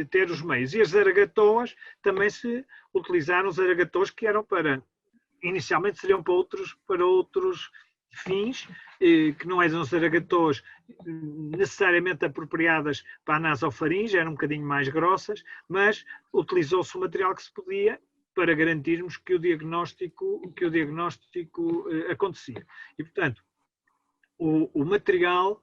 ter os meios. E as zaragatoas também se utilizaram, zaragatoas que eram inicialmente seriam para outros fins, que não eram zaragatoas necessariamente apropriadas para a nasofaringe, eram um bocadinho mais grossas, mas utilizou-se o material que se podia para garantirmos que o diagnóstico acontecia. E, portanto, o material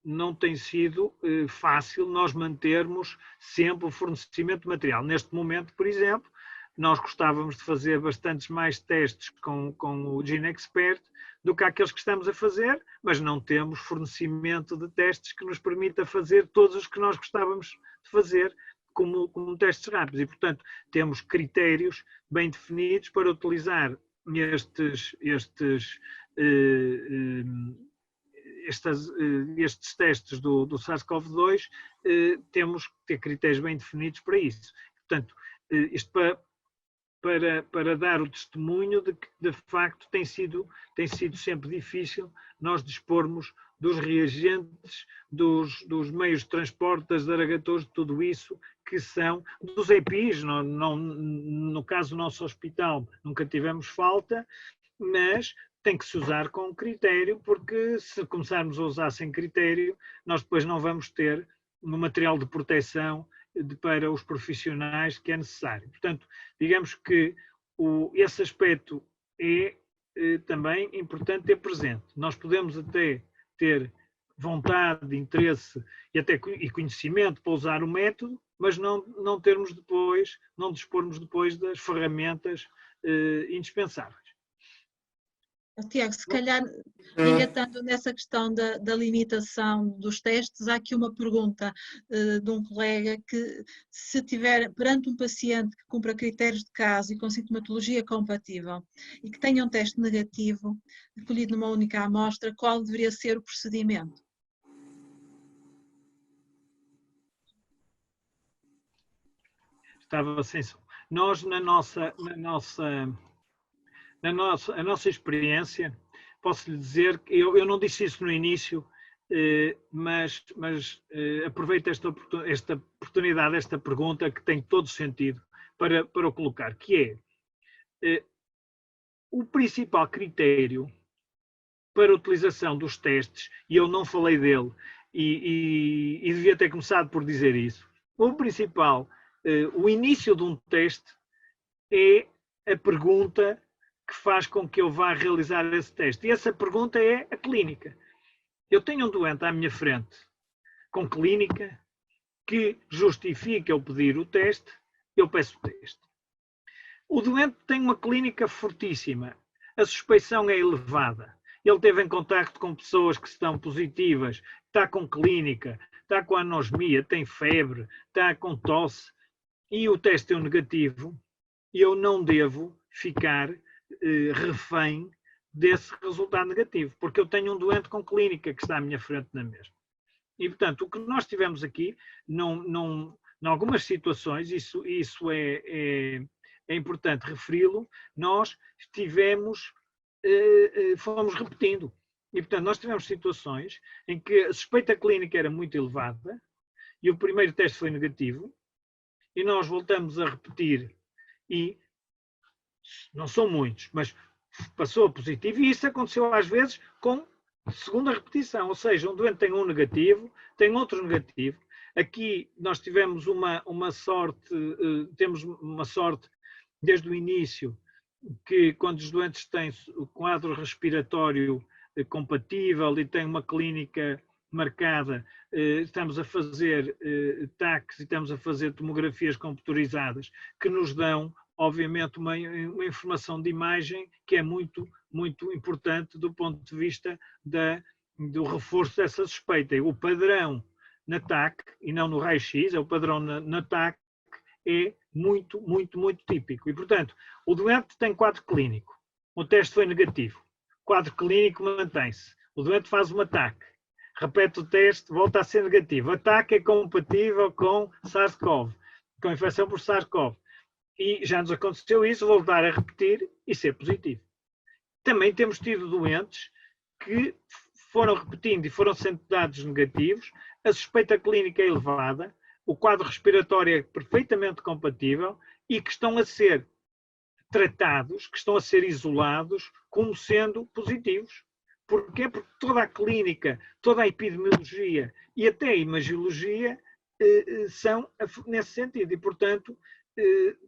não tem sido fácil nós mantermos sempre o fornecimento de material. Neste momento, por exemplo, nós gostávamos de fazer bastantes mais testes com o GeneXpert do que aqueles que estamos a fazer, mas não temos fornecimento de testes que nos permita fazer todos os que nós gostávamos de fazer como testes rápidos. E, portanto, temos critérios bem definidos para utilizar estes testes do SARS-CoV-2, temos que ter critérios bem definidos para isso. Portanto, isto para dar o testemunho de que, de facto, tem sido sempre difícil nós dispormos dos reagentes, dos meios de transporte, das zaragatoas, de tudo isso, que são dos EPIs. No caso do nosso hospital nunca tivemos falta, mas tem que se usar com critério, porque se começarmos a usar sem critério, nós depois não vamos ter um material de proteção para os profissionais que é necessário. Portanto, digamos que esse aspecto é também importante ter presente. Nós podemos até ter vontade, interesse e até conhecimento para usar o método, mas não dispormos depois das ferramentas indispensáveis. Tiago, se calhar, engatando nessa questão da limitação dos testes, há aqui uma pergunta de um colega que, se tiver perante um paciente que cumpra critérios de caso e com sintomatologia compatível e que tenha um teste negativo, recolhido numa única amostra, qual deveria ser o procedimento? Estava sem som. Nós, a nossa experiência, posso lhe dizer que eu não disse isso no início, mas aproveito esta oportunidade, esta pergunta que tem todo sentido para o colocar, que é o principal critério para a utilização dos testes, e eu não falei dele, e devia ter começado por dizer isso. O início de um teste é a pergunta que faz com que eu vá realizar esse teste. E essa pergunta é a clínica. Eu tenho um doente à minha frente com clínica que justifica eu pedir o teste, eu peço o teste. O doente tem uma clínica fortíssima, a suspeição é elevada, ele teve em contacto com pessoas que estão positivas, está com clínica, está com anosmia, tem febre, está com tosse, e o teste é um negativo, eu não devo ficar refém desse resultado negativo, porque eu tenho um doente com clínica que está à minha frente na mesma. E, portanto, o que nós tivemos aqui, em algumas situações, isso é importante referi-lo, nós fomos repetindo. E, portanto, nós tivemos situações em que a suspeita clínica era muito elevada e o primeiro teste foi negativo, e nós voltamos a repetir e não são muitos, mas passou a positivo, e isso aconteceu às vezes com segunda repetição, ou seja, um doente tem um negativo, tem outro negativo. Aqui nós tivemos uma sorte, temos uma sorte desde o início, que quando os doentes têm o quadro respiratório compatível e têm uma clínica marcada, estamos a fazer TACs e estamos a fazer tomografias computadorizadas que nos dão, obviamente, uma informação de imagem que é muito, muito importante do ponto de vista do reforço dessa suspeita. E o padrão na TAC, e não no raio-x, é o padrão na TAC, é muito, muito, muito típico. E, portanto, o doente tem quadro clínico, o teste foi negativo, o quadro clínico mantém-se, o doente faz uma TAC, repete o teste, volta a ser negativo. A TAC é compatível com SARS-CoV, com infecção por SARS-CoV. E já nos aconteceu isso, voltar a repetir e ser positivo. Também temos tido doentes que foram repetindo e foram sendo dados negativos, a suspeita clínica é elevada, o quadro respiratório é perfeitamente compatível e que estão a ser tratados, que estão a ser isolados como sendo positivos. Porquê? Porque toda a clínica, toda a epidemiologia e até a imagiologia são nesse sentido. E, portanto,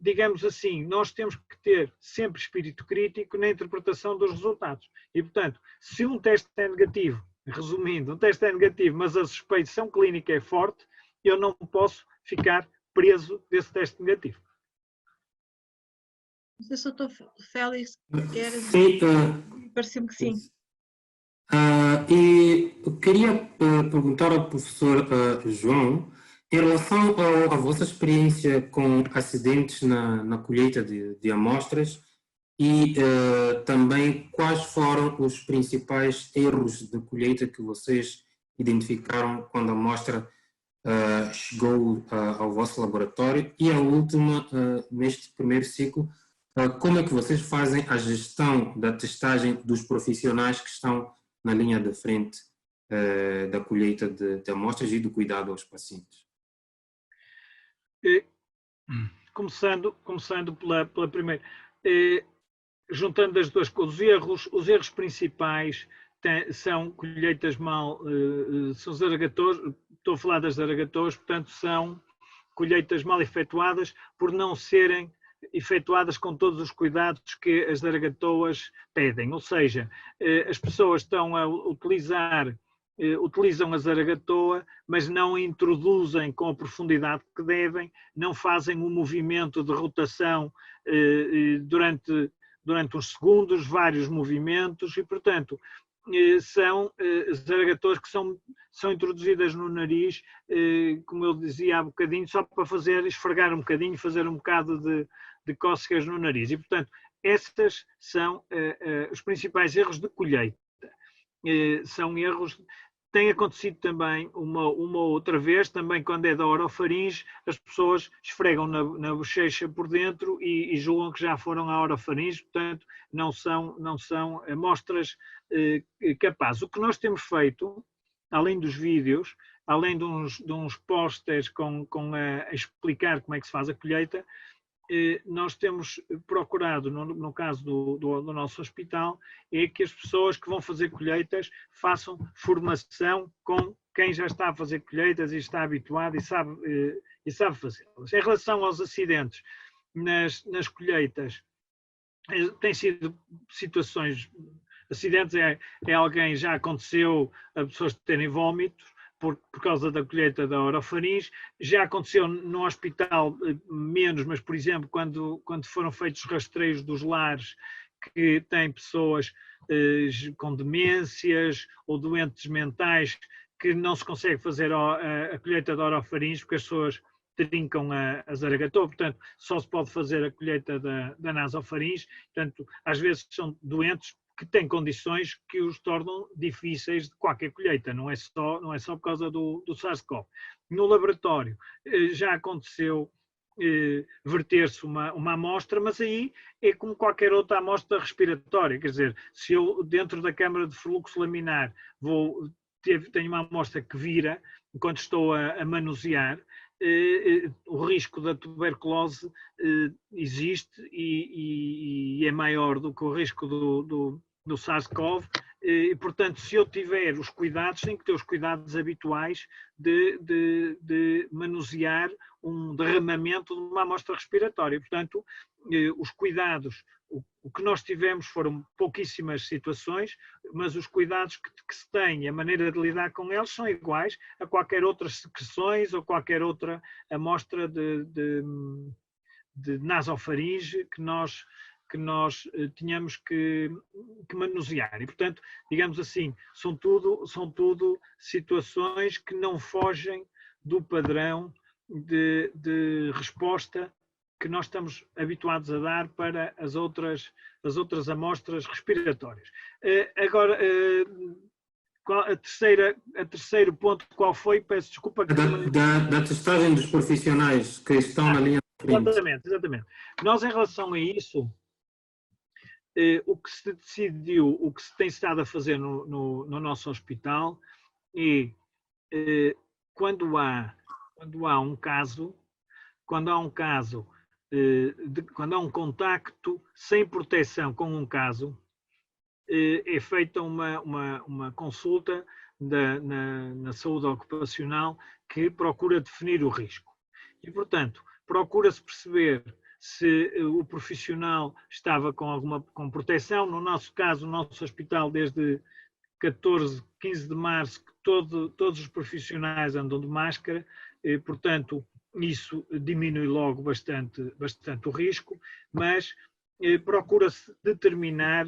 digamos assim, nós temos que ter sempre espírito crítico na interpretação dos resultados. E, portanto, se um teste é negativo, resumindo, um teste é negativo, mas a suspeição clínica é forte, eu não posso ficar preso desse teste negativo. Não sei se o Dr. Félix quer... Sim, pareceu-me que sim. E eu queria perguntar ao professor João, em relação à vossa experiência com acidentes na colheita de amostras e também quais foram os principais erros de colheita que vocês identificaram quando a amostra chegou ao vosso laboratório, e a última, neste primeiro ciclo, como é que vocês fazem a gestão da testagem dos profissionais que estão na linha de frente da colheita de amostras e do cuidado aos pacientes? Começando pela primeira, juntando as duas coisas, os erros principais são colheitas mal, são zaragatos, estou a falar das zaragatoas, portanto são colheitas mal efetuadas por não serem efetuadas com todos os cuidados que as zaragatoas pedem, ou seja, as pessoas estão a utilizar utilizam a zaragatoa, mas não introduzem com a profundidade que devem, não fazem um movimento de rotação durante uns segundos, vários movimentos, e, portanto, são zaragatoas que são introduzidas no nariz, como eu dizia há bocadinho, só para esfregar um bocadinho, fazer um bocado de cócegas no nariz. E, portanto, estes são os principais erros de colheita. São erros. Tem acontecido também uma outra vez, também quando é da orofaringe, as pessoas esfregam na bochecha por dentro e julgam que já foram à orofaringe, portanto não são amostras capazes. O que nós temos feito, além dos vídeos, além de uns pósteres a explicar como é que se faz a colheita, nós temos procurado, no caso do nosso hospital, é que as pessoas que vão fazer colheitas façam formação com quem já está a fazer colheitas e está habituado e sabe fazê-las. Em relação aos acidentes nas colheitas, têm sido situações, acidentes é alguém, já aconteceu a pessoas terem vómitos, por causa da colheita da orofaringe. Já aconteceu no hospital menos, mas, por exemplo, quando foram feitos rastreios dos lares que têm pessoas com demências ou doentes mentais, que não se consegue fazer a colheita da orofaringe porque as pessoas trincam a zaragatoa, portanto, só se pode fazer a colheita da nasofaringe. Portanto, às vezes são doentes que têm condições que os tornam difíceis de qualquer colheita, não é só por causa do SARS-CoV. No laboratório já aconteceu verter-se uma amostra, mas aí é como qualquer outra amostra respiratória, quer dizer, se eu dentro da câmara de fluxo laminar tenho uma amostra que vira enquanto estou a manusear, o risco da tuberculose existe e é maior do que o risco do SARS-CoV, e, portanto, se eu tiver os cuidados, tenho que ter os cuidados habituais de manusear um derramamento de uma amostra respiratória. Portanto, os cuidados, o que nós tivemos foram pouquíssimas situações, mas os cuidados que se têm, a maneira de lidar com eles são iguais a qualquer outra secreções ou qualquer outra amostra de nasofaringe que nós tínhamos que manusear. E, portanto, digamos assim, são tudo situações que não fogem do padrão de resposta que nós estamos habituados a dar para as outras amostras respiratórias. Agora, a terceiro ponto, qual foi? Peço desculpa. Da testagem dos profissionais que estão na linha de frente. Exatamente. Nós, em relação a isso, o que se decidiu, o que se tem estado a fazer no nosso hospital é, quando há um caso, quando há um contacto sem proteção com um caso, é feita uma consulta na saúde ocupacional que procura definir o risco. E, portanto, procura-se perceber se o profissional estava com proteção. No nosso caso, no nosso hospital, desde 15 de março, que todos os profissionais andam de máscara, portanto, isso diminui logo bastante o risco, mas procura-se determinar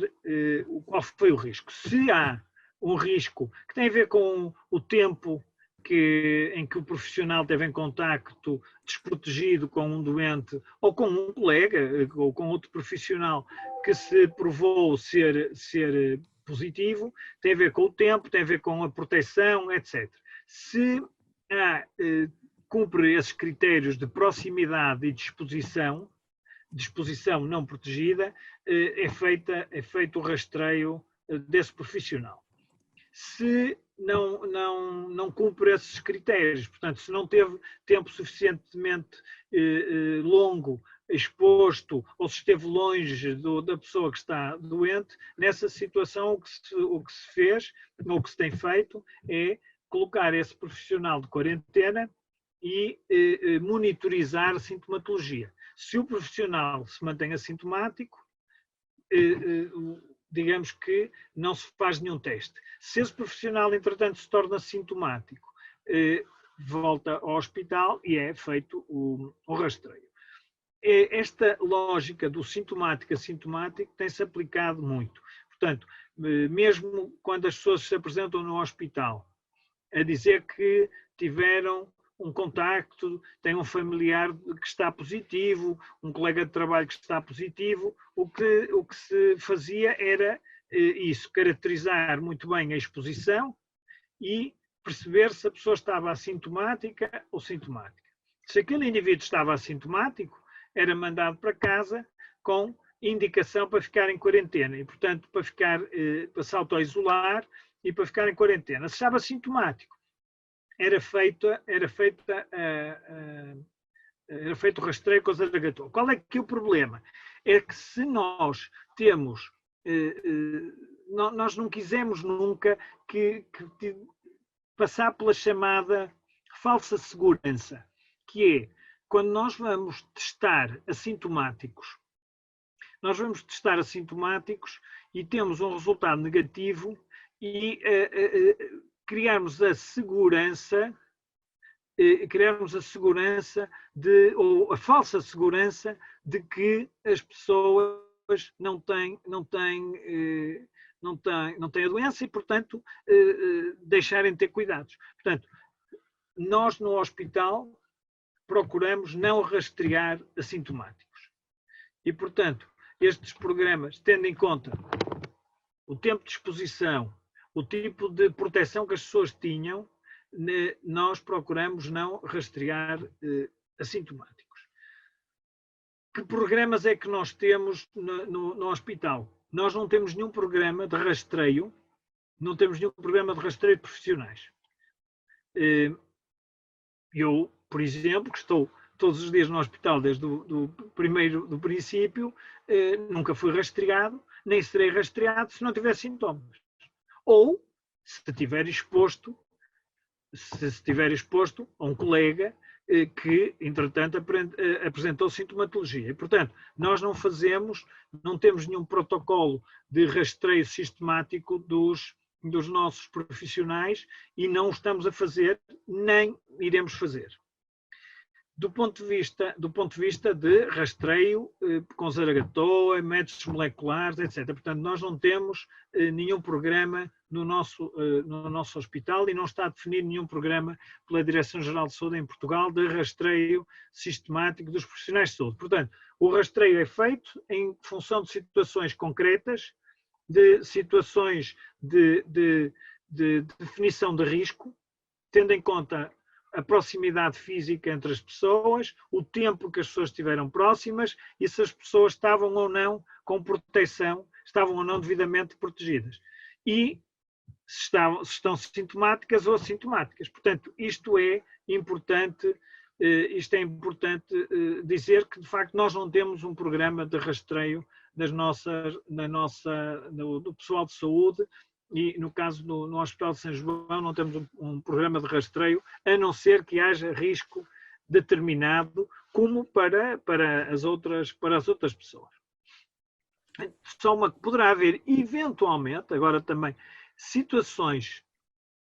qual foi o risco. Se há um risco que tem a ver com o tempo em que o profissional teve em contacto desprotegido com um doente ou com um colega ou com outro profissional que se provou ser positivo, tem a ver com o tempo, tem a ver com a proteção, etc. Se cumpre esses critérios de proximidade e disposição não protegida, é feito o rastreio desse profissional. Se não cumpre esses critérios, portanto, se não teve tempo suficientemente longo exposto ou se esteve longe da pessoa que está doente, nessa situação o que se fez, ou o que se tem feito, é colocar esse profissional de quarentena e monitorizar a sintomatologia. Se o profissional se mantém assintomático, digamos que não se faz nenhum teste. Se esse profissional, entretanto, se torna sintomático, volta ao hospital e é feito o rastreio. Esta lógica do sintomático-assintomático tem-se aplicado muito. Portanto, mesmo quando as pessoas se apresentam no hospital a dizer que tiveram um contacto, tem um familiar que está positivo, um colega de trabalho que está positivo, o que se fazia era isso, caracterizar muito bem a exposição e perceber se a pessoa estava assintomática ou sintomática. Se aquele indivíduo estava assintomático, era mandado para casa com indicação para ficar em quarentena e, portanto, para se auto-isolar e para ficar em quarentena. Se estava sintomático, era feito o rastreio com a zaragatua. Qual é que é o problema? É que se nós temos, nós não quisemos nunca que passar pela chamada falsa segurança, que é quando nós vamos testar assintomáticos, e temos um resultado negativo e criarmos a segurança ou a falsa segurança de que as pessoas não têm a doença e, portanto, deixarem de ter cuidados. Portanto, nós no hospital procuramos não rastrear assintomáticos. E, portanto, estes programas, tendo em conta o tempo de exposição, o tipo de proteção que as pessoas tinham, nós procuramos não rastrear assintomáticos. Que programas é que nós temos no hospital? Nós não temos nenhum programa de rastreio, de profissionais. Eu, por exemplo, que estou todos os dias no hospital desde do princípio, nunca fui rastreado, nem serei rastreado se não tiver sintomas. Ou se estiver exposto a um colega que, entretanto, apresentou sintomatologia. E, portanto, nós não temos nenhum protocolo de rastreio sistemático dos nossos profissionais e não o estamos a fazer, nem iremos fazer. Do ponto de vista de rastreio com zaragatoa, métodos moleculares, etc. Portanto, nós não temos nenhum programa no nosso hospital e não está definido nenhum programa pela Direção-Geral de Saúde em Portugal de rastreio sistemático dos profissionais de saúde. Portanto, o rastreio é feito em função de situações concretas, de situações de definição de risco, tendo em conta a proximidade física entre as pessoas, o tempo que as pessoas estiveram próximas e se as pessoas estavam ou não com proteção, estavam ou não devidamente protegidas. E se estão sintomáticas ou assintomáticas. Portanto, isto é importante dizer que, de facto, nós não temos um programa de rastreio do pessoal de saúde. E, no caso, no Hospital de São João, não temos um programa de rastreio, a não ser que haja risco determinado, como para as outras pessoas. Poderá haver, eventualmente, agora também, situações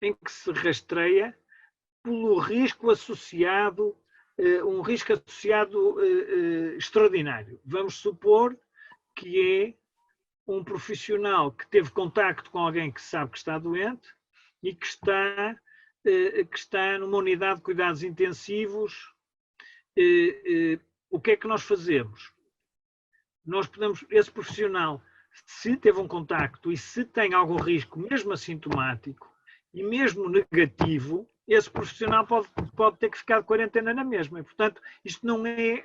em que se rastreia pelo risco associado, extraordinário. Vamos supor que é um profissional que teve contacto com alguém que sabe que está doente e que está numa unidade de cuidados intensivos. O que é que nós fazemos? Esse profissional, se teve um contacto e se tem algum risco, mesmo assintomático e mesmo negativo, esse profissional pode ter que ficar de quarentena na mesma. E, portanto, isto não é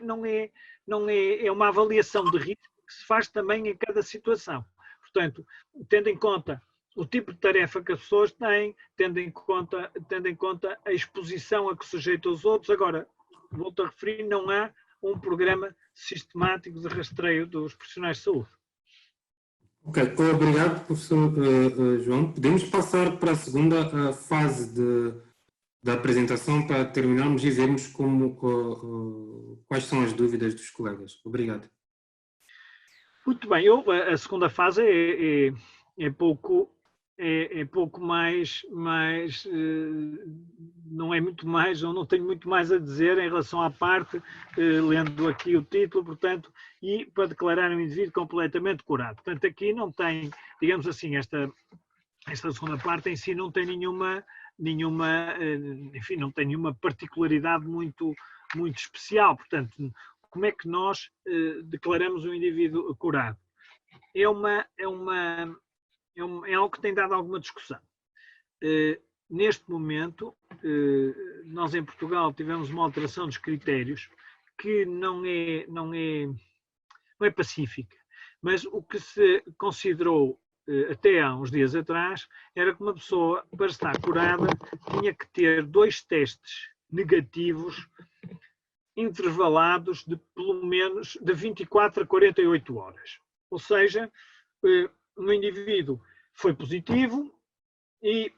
uma avaliação de risco que se faz também em cada situação. Portanto, tendo em conta o tipo de tarefa que as pessoas têm, tendo em conta a exposição a que sujeitam os outros. Agora, volto a referir, não há um programa sistemático de rastreio dos profissionais de saúde. Ok, obrigado, professor João. Podemos passar para a segunda fase da apresentação para terminarmos e vermos quais são as dúvidas dos colegas. Obrigado. Muito bem, a segunda fase é pouco mais, não é muito mais, eu não tenho muito mais a dizer em relação à parte, lendo aqui o título, portanto, e para declarar um indivíduo completamente curado. Portanto, aqui não tem, digamos assim, esta segunda parte em si não tem nenhuma, enfim, não tem nenhuma particularidade muito especial. Portanto, como é que nós declaramos um indivíduo curado? É algo que tem dado alguma discussão. Neste momento, nós em Portugal tivemos uma alteração dos critérios que não é pacífica, mas o que se considerou até há uns dias atrás era que uma pessoa, para estar curada, tinha que ter 2 testes negativos intervalados de pelo menos de 24 a 48 horas. Ou seja, no indivíduo foi positivo e,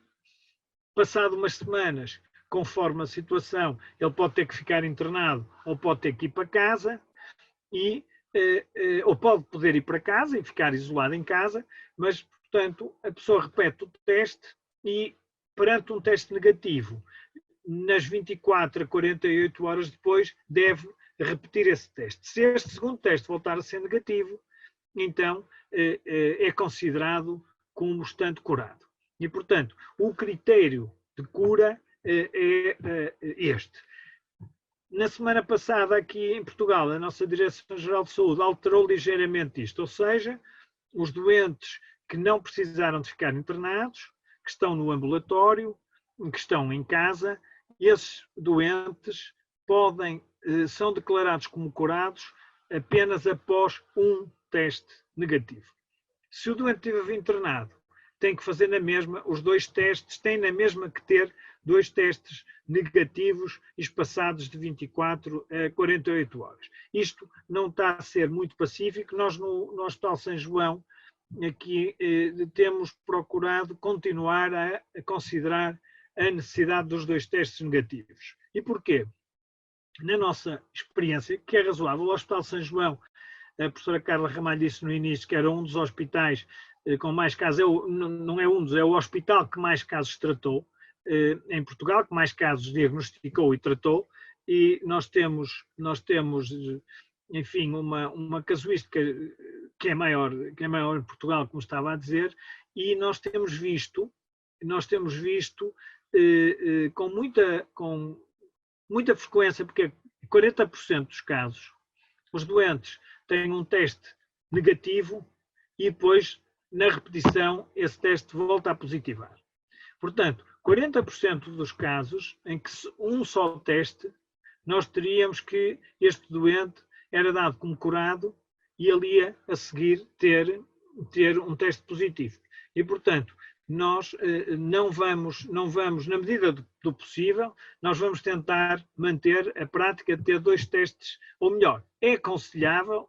passado umas semanas, conforme a situação, ele pode ter que ficar internado ou pode ter que ir para casa, ou pode poder ir para casa e ficar isolado em casa, mas, portanto, a pessoa repete o teste e, perante um teste negativo, nas 24 a 48 horas depois, deve repetir esse teste. Se este segundo teste voltar a ser negativo, então é considerado como estando curado. E, portanto, o critério de cura é este. Na semana passada, aqui em Portugal, a nossa Direção-Geral de Saúde alterou ligeiramente isto, ou seja, os doentes que não precisaram de ficar internados, que estão no ambulatório, que estão em casa, esses doentes são declarados como curados apenas após um teste negativo. Se o doente esteve internado, tem que fazer na mesma os 2 testes, tem na mesma que ter 2 testes negativos espaçados de 24 a 48 horas. Isto não está a ser muito pacífico. Nós no Hospital São João aqui temos procurado continuar a considerar a necessidade dos 2 testes negativos. E porquê? Na nossa experiência, que é razoável, o Hospital São João, a professora Carla Ramalho disse no início que era um dos hospitais com mais casos, não é um dos, é o hospital que mais casos tratou em Portugal, que mais casos diagnosticou e tratou, e nós temos enfim, uma casuística que é maior em Portugal, como estava a dizer, e nós temos visto com muita frequência, porque 40% dos casos, os doentes têm um teste negativo e depois, na repetição, esse teste volta a positivar. Portanto, 40% dos casos em que um só teste, nós teríamos que este doente era dado como curado e ele ia a seguir ter um teste positivo. E, portanto, nós não vamos, na medida do possível, nós vamos tentar manter a prática de ter 2 testes, ou melhor, é aconselhável,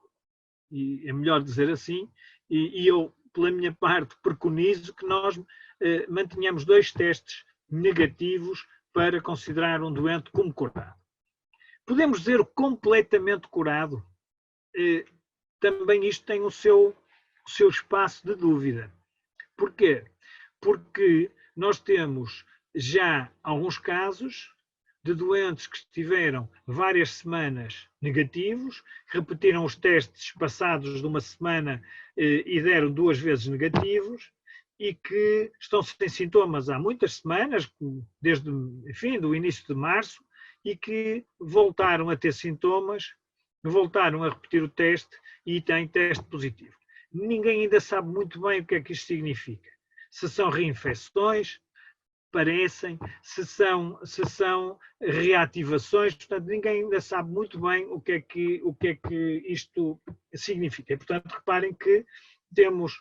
e é melhor dizer assim, e eu, pela minha parte, preconizo que nós mantenhamos 2 testes negativos para considerar um doente como curado. Podemos dizer completamente curado? Também isto tem o seu espaço de dúvida. Porquê? Porque nós temos já alguns casos de doentes que estiveram várias semanas negativos, repetiram os testes passados de uma semana e deram 2 vezes negativos, e que estão sem sintomas há muitas semanas, desde, enfim, do início de março, e que voltaram a ter sintomas, voltaram a repetir o teste e têm teste positivo. Ninguém ainda sabe muito bem o que é que isto significa. Se são reinfecções, parecem, se são reativações, portanto, ninguém ainda sabe muito bem o que é que isto significa. E, portanto, reparem que temos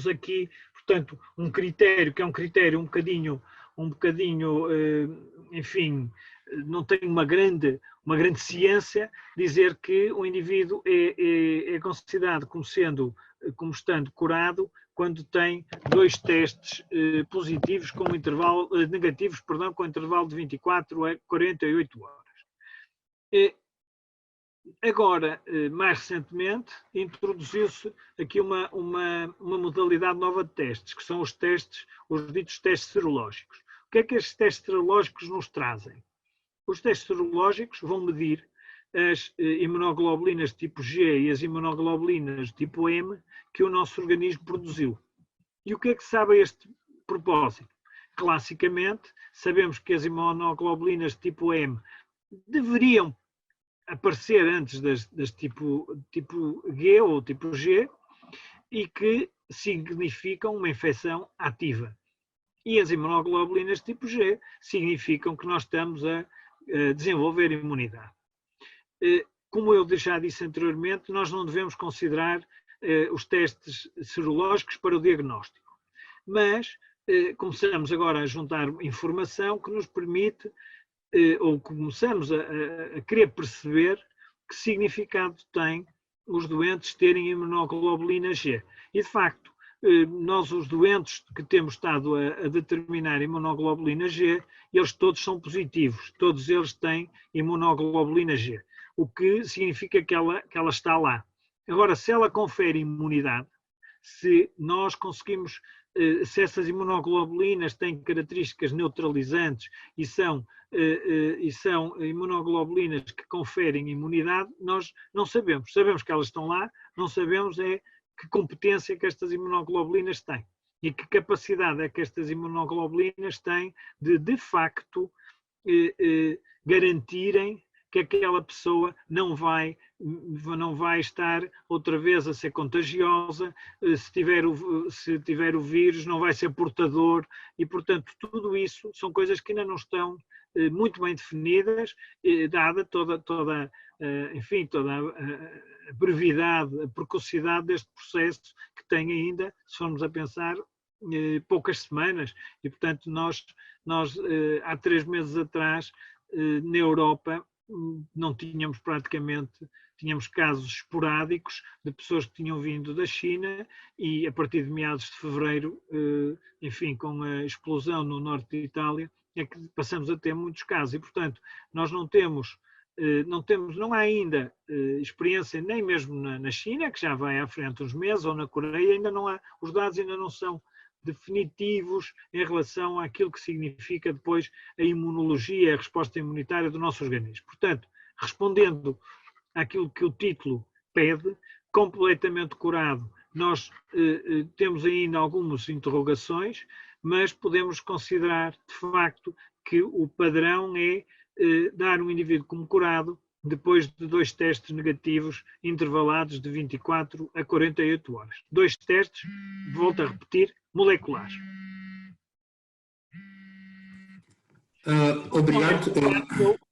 aqui, portanto, um critério que é um critério um bocadinho, enfim, não tem uma grande ciência, dizer que o indivíduo é considerado como estando curado quando tem 2 testes positivos com intervalo, negativos, perdão, com intervalo de 24 a 48 horas. Agora, mais recentemente, introduziu-se aqui uma modalidade nova de testes, que são os ditos testes serológicos. O que é que estes testes serológicos nos trazem? Os testes serológicos vão medir as imunoglobulinas tipo G e as imunoglobulinas tipo M que o nosso organismo produziu. E o que é que se sabe a este propósito? Classicamente, sabemos que as imunoglobulinas tipo M deveriam aparecer antes das tipo G ou tipo G e que significam uma infecção ativa. E as imunoglobulinas tipo G significam que nós estamos a desenvolver imunidade. Como eu já disse anteriormente, nós não devemos considerar os testes serológicos para o diagnóstico, mas começamos agora a juntar informação que nos permite, ou começamos a querer perceber que significado tem os doentes terem imunoglobulina G. E, de facto, nós, os doentes que temos estado a determinar imunoglobulina G, eles todos são positivos, todos eles têm imunoglobulina G, o que significa que ela está lá. Agora, se ela confere imunidade, se nós conseguimos, se essas imunoglobulinas têm características neutralizantes e são imunoglobulinas que conferem imunidade, nós não sabemos. Sabemos que elas estão lá, não sabemos que competência que estas imunoglobulinas têm e que capacidade é que estas imunoglobulinas têm de facto, garantirem que aquela pessoa não vai estar outra vez a ser contagiosa, se tiver o vírus, não vai ser portador, e, portanto, tudo isso são coisas que ainda não estão muito bem definidas, dada toda a brevidade, a precocidade deste processo, que tem ainda, se formos a pensar, poucas semanas. E, portanto, nós há 3 meses atrás, na Europa, não tínhamos tínhamos casos esporádicos de pessoas que tinham vindo da China, e a partir de meados de fevereiro, enfim, com a explosão no norte de Itália, é que passamos a ter muitos casos. E, portanto, nós não há ainda experiência, nem mesmo na China, que já vai à frente uns meses, ou na Coreia, ainda não há, os dados ainda não são definitivos em relação àquilo que significa depois a imunologia, a resposta imunitária do nosso organismo. Portanto, respondendo àquilo que o título pede, completamente curado, nós temos ainda algumas interrogações, mas podemos considerar, de facto, que o padrão é dar um indivíduo como curado depois de 2 testes negativos intervalados de 24 a 48 horas. 2 testes, volto a repetir, moleculares. Obrigado.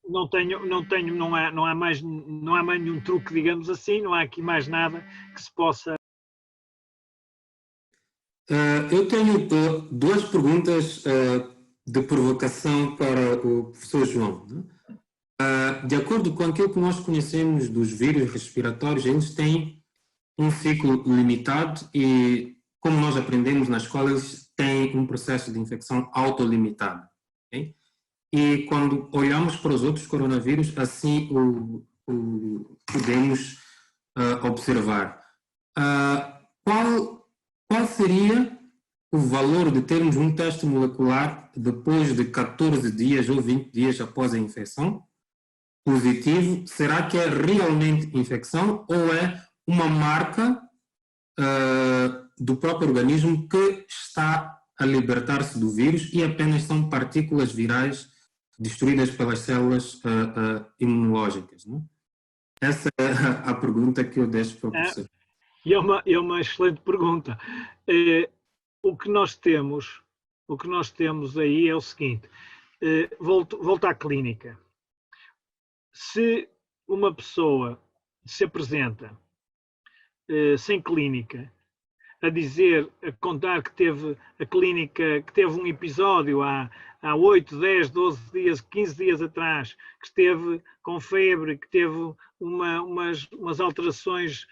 Não há mais nenhum truque, digamos assim, não há aqui mais nada que se possa... Eu tenho 2 perguntas de provocação para o professor João. De acordo com aquilo que nós conhecemos dos vírus respiratórios, eles têm um ciclo limitado e, como nós aprendemos na escola, eles têm um processo de infecção autolimitado. Okay? E quando olhamos para os outros coronavírus, assim o podemos observar. Qual seria o valor de termos um teste molecular depois de 14 dias ou 20 dias após a infecção? Positivo, será que é realmente infecção ou é uma marca do próprio organismo que está a libertar-se do vírus e apenas são partículas virais destruídas pelas células imunológicas? Não? Essa é a pergunta que eu deixo para o professor. É uma excelente pergunta. O que nós temos aí é o seguinte, volto à clínica. Se uma pessoa se apresenta sem clínica, a contar que teve um episódio há 8, 10, 12 dias, 15 dias atrás, que esteve com febre, que teve umas alterações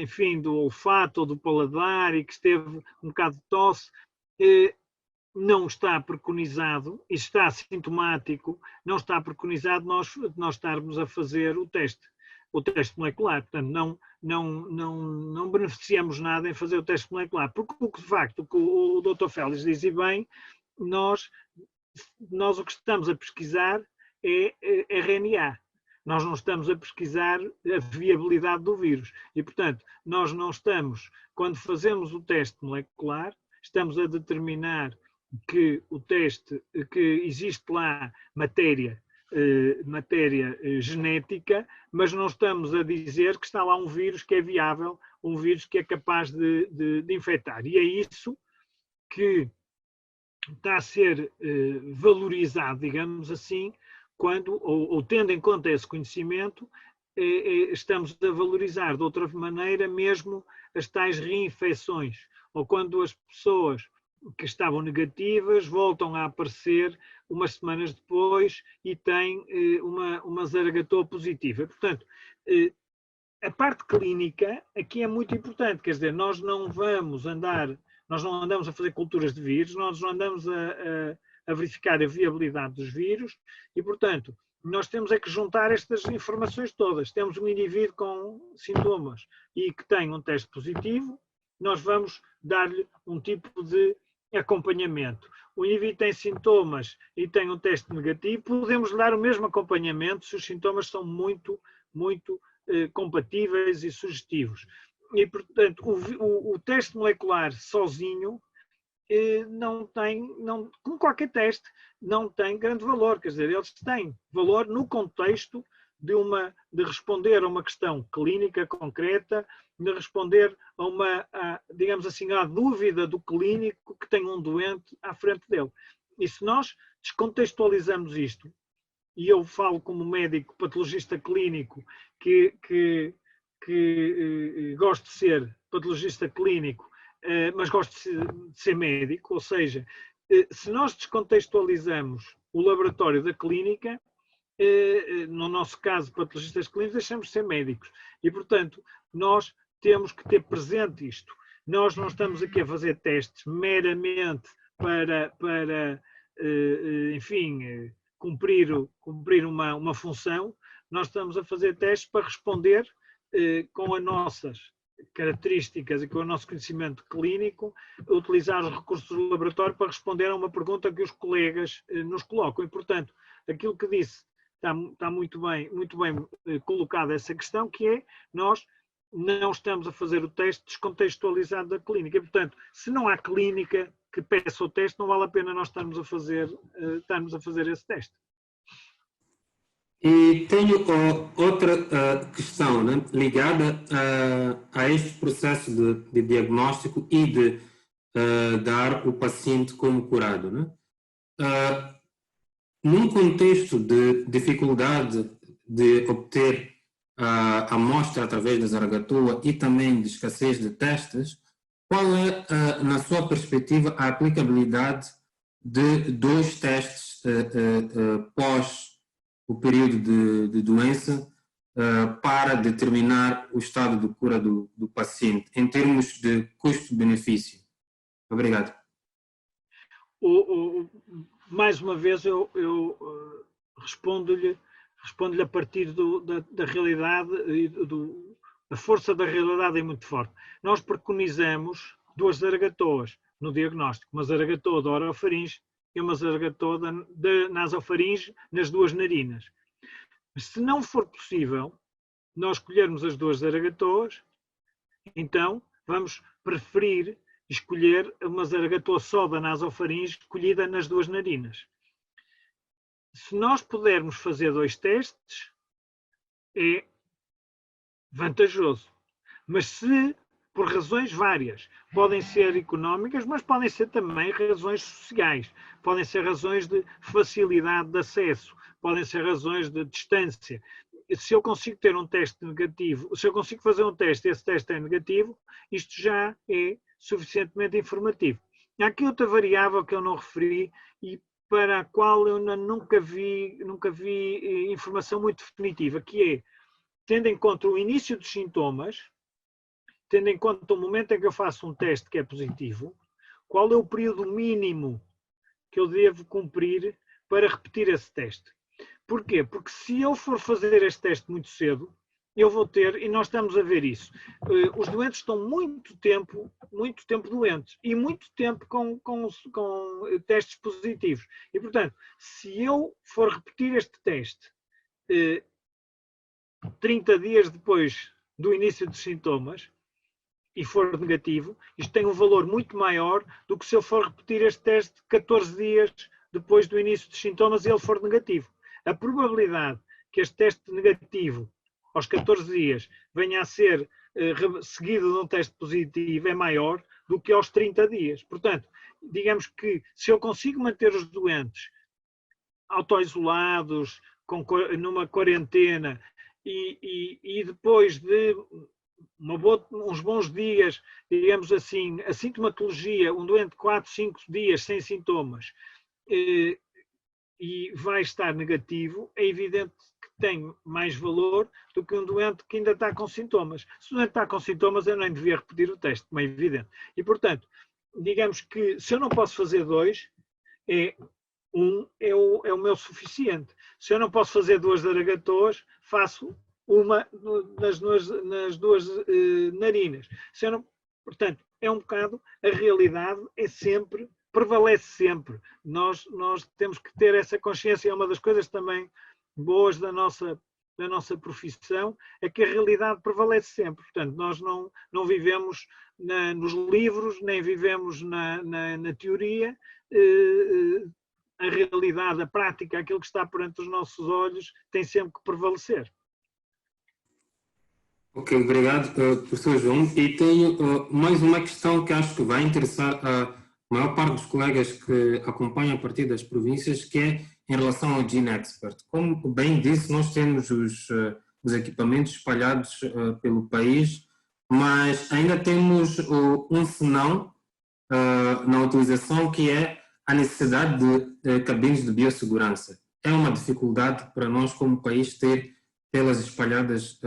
enfim, do olfato ou do paladar e que esteve um bocado de tosse, não está preconizado, e está sintomático, não está preconizado nós estarmos a fazer o teste. o teste molecular. Portanto, não beneficiamos nada em fazer o teste molecular, porque de facto, o que o Dr. Félix diz e bem, nós o que estamos a pesquisar é RNA. Nós não estamos a pesquisar a viabilidade do vírus. E, portanto, nós não estamos, quando fazemos o teste molecular, estamos a determinar que o teste, que existe lá matéria genética, mas não estamos a dizer que está lá um vírus que é viável, um vírus que é capaz de infectar. E é isso que está a ser valorizado, digamos assim, quando, ou tendo em conta esse conhecimento, estamos a valorizar de outra maneira mesmo as tais reinfecções, ou quando as pessoas que estavam negativas voltam a aparecer umas semanas depois e têm uma zaragatoa positiva. Portanto, a parte clínica aqui é muito importante, quer dizer, nós não andamos a fazer culturas de vírus, nós não andamos a verificar a viabilidade dos vírus e, portanto, nós temos é que juntar estas informações todas. Temos um indivíduo com sintomas e que tem um teste positivo, nós vamos dar-lhe um tipo de acompanhamento. O indivíduo tem sintomas e tem um teste negativo, podemos dar o mesmo acompanhamento se os sintomas são muito compatíveis e sugestivos. E, portanto, o teste molecular sozinho como qualquer teste, não tem grande valor. Quer dizer, eles têm valor no contexto de responder a uma questão clínica concreta, de responder digamos assim, à dúvida do clínico que tem um doente à frente dele. E se nós descontextualizamos isto, e eu falo como médico patologista clínico que gosto de ser patologista clínico, mas gosto de ser médico, ou seja, se nós descontextualizamos o laboratório da clínica, no nosso caso, patologistas clínicos, deixamos de ser médicos. E, portanto, nós temos que ter presente isto. Nós não estamos aqui a fazer testes meramente para enfim, cumprir uma função. Nós estamos a fazer testes para responder com as nossas características e com o nosso conhecimento clínico, utilizar os recursos do laboratório para responder a uma pergunta que os colegas nos colocam. E, portanto, aquilo que disse está muito bem colocada essa questão, que é nós não estamos a fazer o teste descontextualizado da clínica. E, portanto, se não há clínica que peça o teste, não vale a pena nós estarmos a fazer esse teste. E tenho outra questão, né, ligada a este processo de diagnóstico e de dar o paciente como curado, né? Num contexto de dificuldade de obter a amostra através da zaragatoa e também de escassez de testes, qual é, na sua perspectiva, a aplicabilidade de 2 testes pós o período de doença para determinar o estado de cura do paciente, em termos de custo-benefício? Obrigado. Mais uma vez, eu respondo-lhe a partir da realidade, a força da realidade é muito forte. Nós preconizamos 2 zaragatoas no diagnóstico, uma zaragatoa da orofaringe e uma zaragatoa da nasofaringe nas 2 narinas. Se não for possível nós escolhermos as 2 zaragatoas, então vamos preferir escolher uma zaragatoa só da nasofaringe escolhida nas 2 narinas. Se nós pudermos fazer 2 testes, é vantajoso. Mas se, por razões várias, podem ser económicas, mas podem ser também razões sociais, podem ser razões de facilidade de acesso, podem ser razões de distância. Se eu consigo ter um teste negativo, se eu consigo fazer um teste e esse teste é negativo, isto já é suficientemente informativo. Há aqui outra variável que eu não referi e para a qual eu nunca vi informação muito definitiva, que é, tendo em conta o início dos sintomas, tendo em conta o momento em que eu faço um teste que é positivo, qual é o período mínimo que eu devo cumprir para repetir esse teste? Porquê? Porque se eu for fazer este teste muito cedo, eu vou ter, e nós estamos a ver isso, os doentes estão muito tempo doentes e muito tempo com testes positivos. E, portanto, se eu for repetir este teste 30 dias depois do início dos sintomas e for negativo, isto tem um valor muito maior do que se eu for repetir este teste 14 dias depois do início dos sintomas e ele for negativo. A probabilidade que este teste negativo aos 14 dias venha a ser seguido de um teste positivo é maior do que aos 30 dias. Portanto, digamos que se eu consigo manter os doentes autoisolados, numa quarentena, e depois de uns bons dias, digamos assim, a sintomatologia, um doente 4, 5 dias sem sintomas, e vai estar negativo, é evidente que tem mais valor do que um doente que ainda está com sintomas. Se o doente está com sintomas, eu nem devia repetir o teste, como é evidente. E, portanto, digamos que se eu não posso fazer 2, é o meu suficiente. Se eu não posso fazer 2 zaragatoas, faço uma nas duas narinas. Se eu não, portanto, é um bocado, a realidade é sempre, prevalece sempre. Nós temos que ter essa consciência, é uma das coisas também boas da nossa profissão, é que a realidade prevalece sempre. Portanto, nós não vivemos nos livros, nem vivemos na teoria. A realidade, a prática, aquilo que está perante os nossos olhos, tem sempre que prevalecer. Ok, obrigado, professor João. E tenho mais uma questão que acho que vai interessar a maior parte dos colegas que acompanham a partir das províncias, que é em relação ao GeneXpert. Como bem disse, nós temos os equipamentos espalhados pelo país, mas ainda temos um senão na utilização, que é a necessidade de cabines de biossegurança. É uma dificuldade para nós como país ter telas espalhadas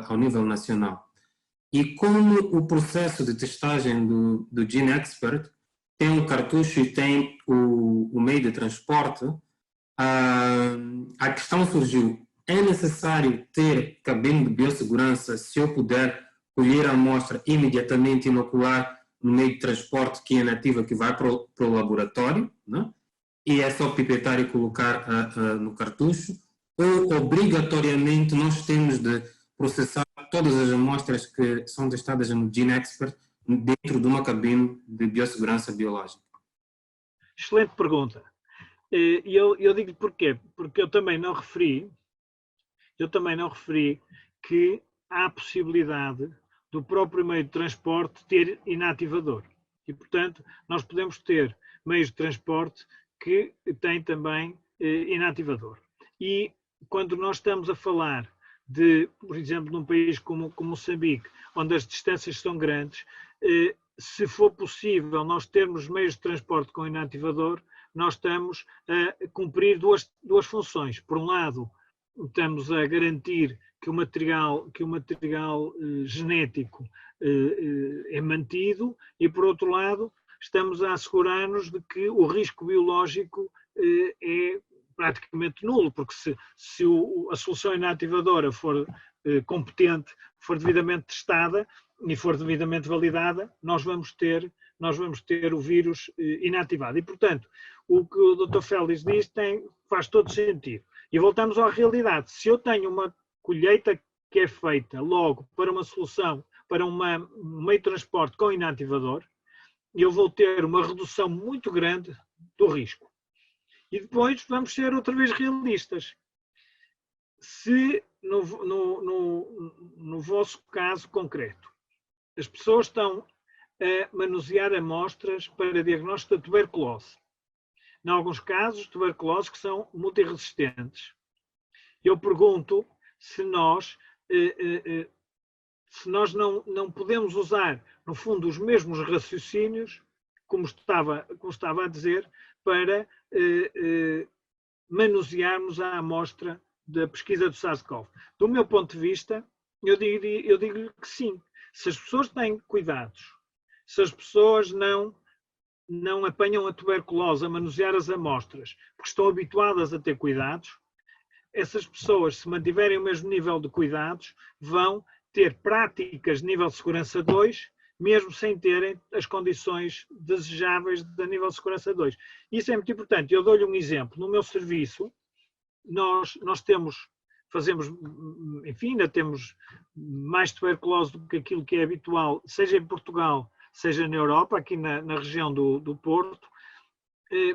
ao nível nacional. E como o processo de testagem do GeneXpert tem um cartucho e tem o meio de transporte, a questão surgiu: é necessário ter cabine de biossegurança se eu puder colher a amostra imediatamente e inocular no meio de transporte que é nativa, que vai para o laboratório, né? E é só pipetar e colocar no cartucho, ou obrigatoriamente nós temos de processar todas as amostras que são testadas no GeneXpert dentro de uma cabine de biossegurança biológica? Excelente pergunta. E eu digo porquê? Porque eu também não referi que há a possibilidade do próprio meio de transporte ter inativador. E, portanto, nós podemos ter meios de transporte que têm também inativador. E quando nós estamos a falar de, por exemplo, num país como Moçambique, onde as distâncias são grandes, se for possível nós termos meios de transporte com inativador, nós estamos a cumprir duas funções. Por um lado, estamos a garantir que o material genético é mantido, e, por outro lado, estamos a assegurar-nos de que o risco biológico é praticamente nulo, porque se a solução inativadora for competente, for devidamente testada e for devidamente validada, nós vamos ter o vírus inativado. E, portanto, o que o Dr. Félix diz faz todo sentido. E voltamos à realidade. Se eu tenho uma colheita que é feita logo para uma solução, para um meio de transporte com inativador, eu vou ter uma redução muito grande do risco. E depois vamos ser outra vez realistas. Se no vosso caso concreto, as pessoas estão a manusear amostras para diagnóstico da tuberculose, em alguns casos tuberculose que são multiresistentes, eu pergunto se nós não podemos usar, no fundo, os mesmos raciocínios, como estava a dizer, para manusearmos a amostra da pesquisa do SARS-CoV. Do meu ponto de vista, eu digo-lhe que sim. Se as pessoas têm cuidados, se as pessoas não apanham a tuberculose a manusear as amostras, porque estão habituadas a ter cuidados, essas pessoas, se mantiverem o mesmo nível de cuidados, vão ter práticas de nível de segurança 2, mesmo sem terem as condições desejáveis de nível de segurança 2. Isso é muito importante. Eu dou-lhe um exemplo. No meu serviço, nós fazemos, enfim, ainda temos mais tuberculose do que aquilo que é habitual, seja em Portugal, seja na Europa, aqui na região do Porto,